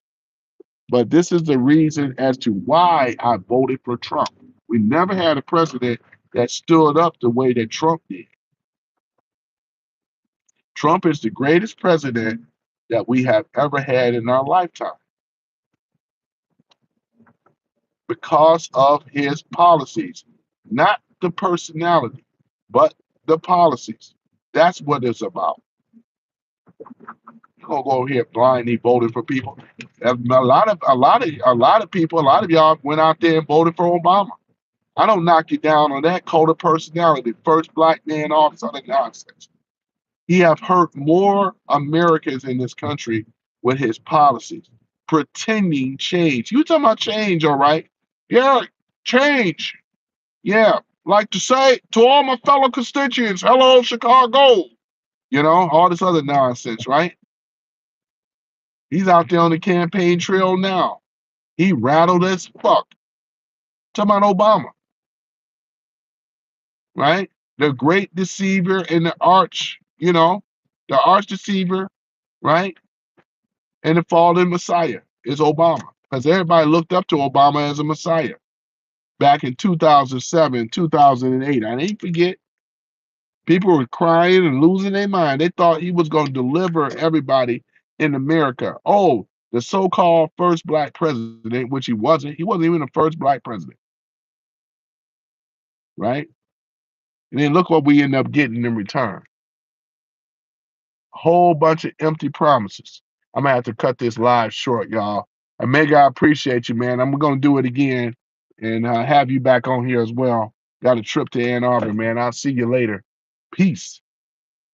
But this is the reason as to why I voted for Trump. We never had a president that stood up the way that Trump did. Trump is the greatest president that we have ever had in our lifetime because of his policies, not the personality. but the policies. That's what it's about. You gonna go over here blindly voting for people. A lot of people, a lot of y'all went out there and voted for Obama. I don't knock you down on that cult of personality, first black man, all this other nonsense. He have hurt more Americans in this country with his policies, pretending change. You talking about change, all right? Yeah, change. Yeah, like to say to all my fellow constituents, hello, Chicago. All this other nonsense, right? He's out there on the campaign trail now. He rattled as fuck. Talking about Obama, right? The great deceiver and the arch deceiver, right? And the fallen Messiah is Obama. Because everybody looked up to Obama as a Messiah back in 2007, 2008. I didn't forget. People were crying and losing their mind. They thought he was going to deliver everybody in America. Oh, the so-called first black president, which he wasn't. He wasn't even the first black president, right? And then look what we end up getting in return. A whole bunch of empty promises. I'm gonna have to cut this live short, y'all. And Maga, I appreciate you, man. I'm gonna do it again and have you back on here as well. Got a trip to Ann Arbor, man. I'll see you later. Peace.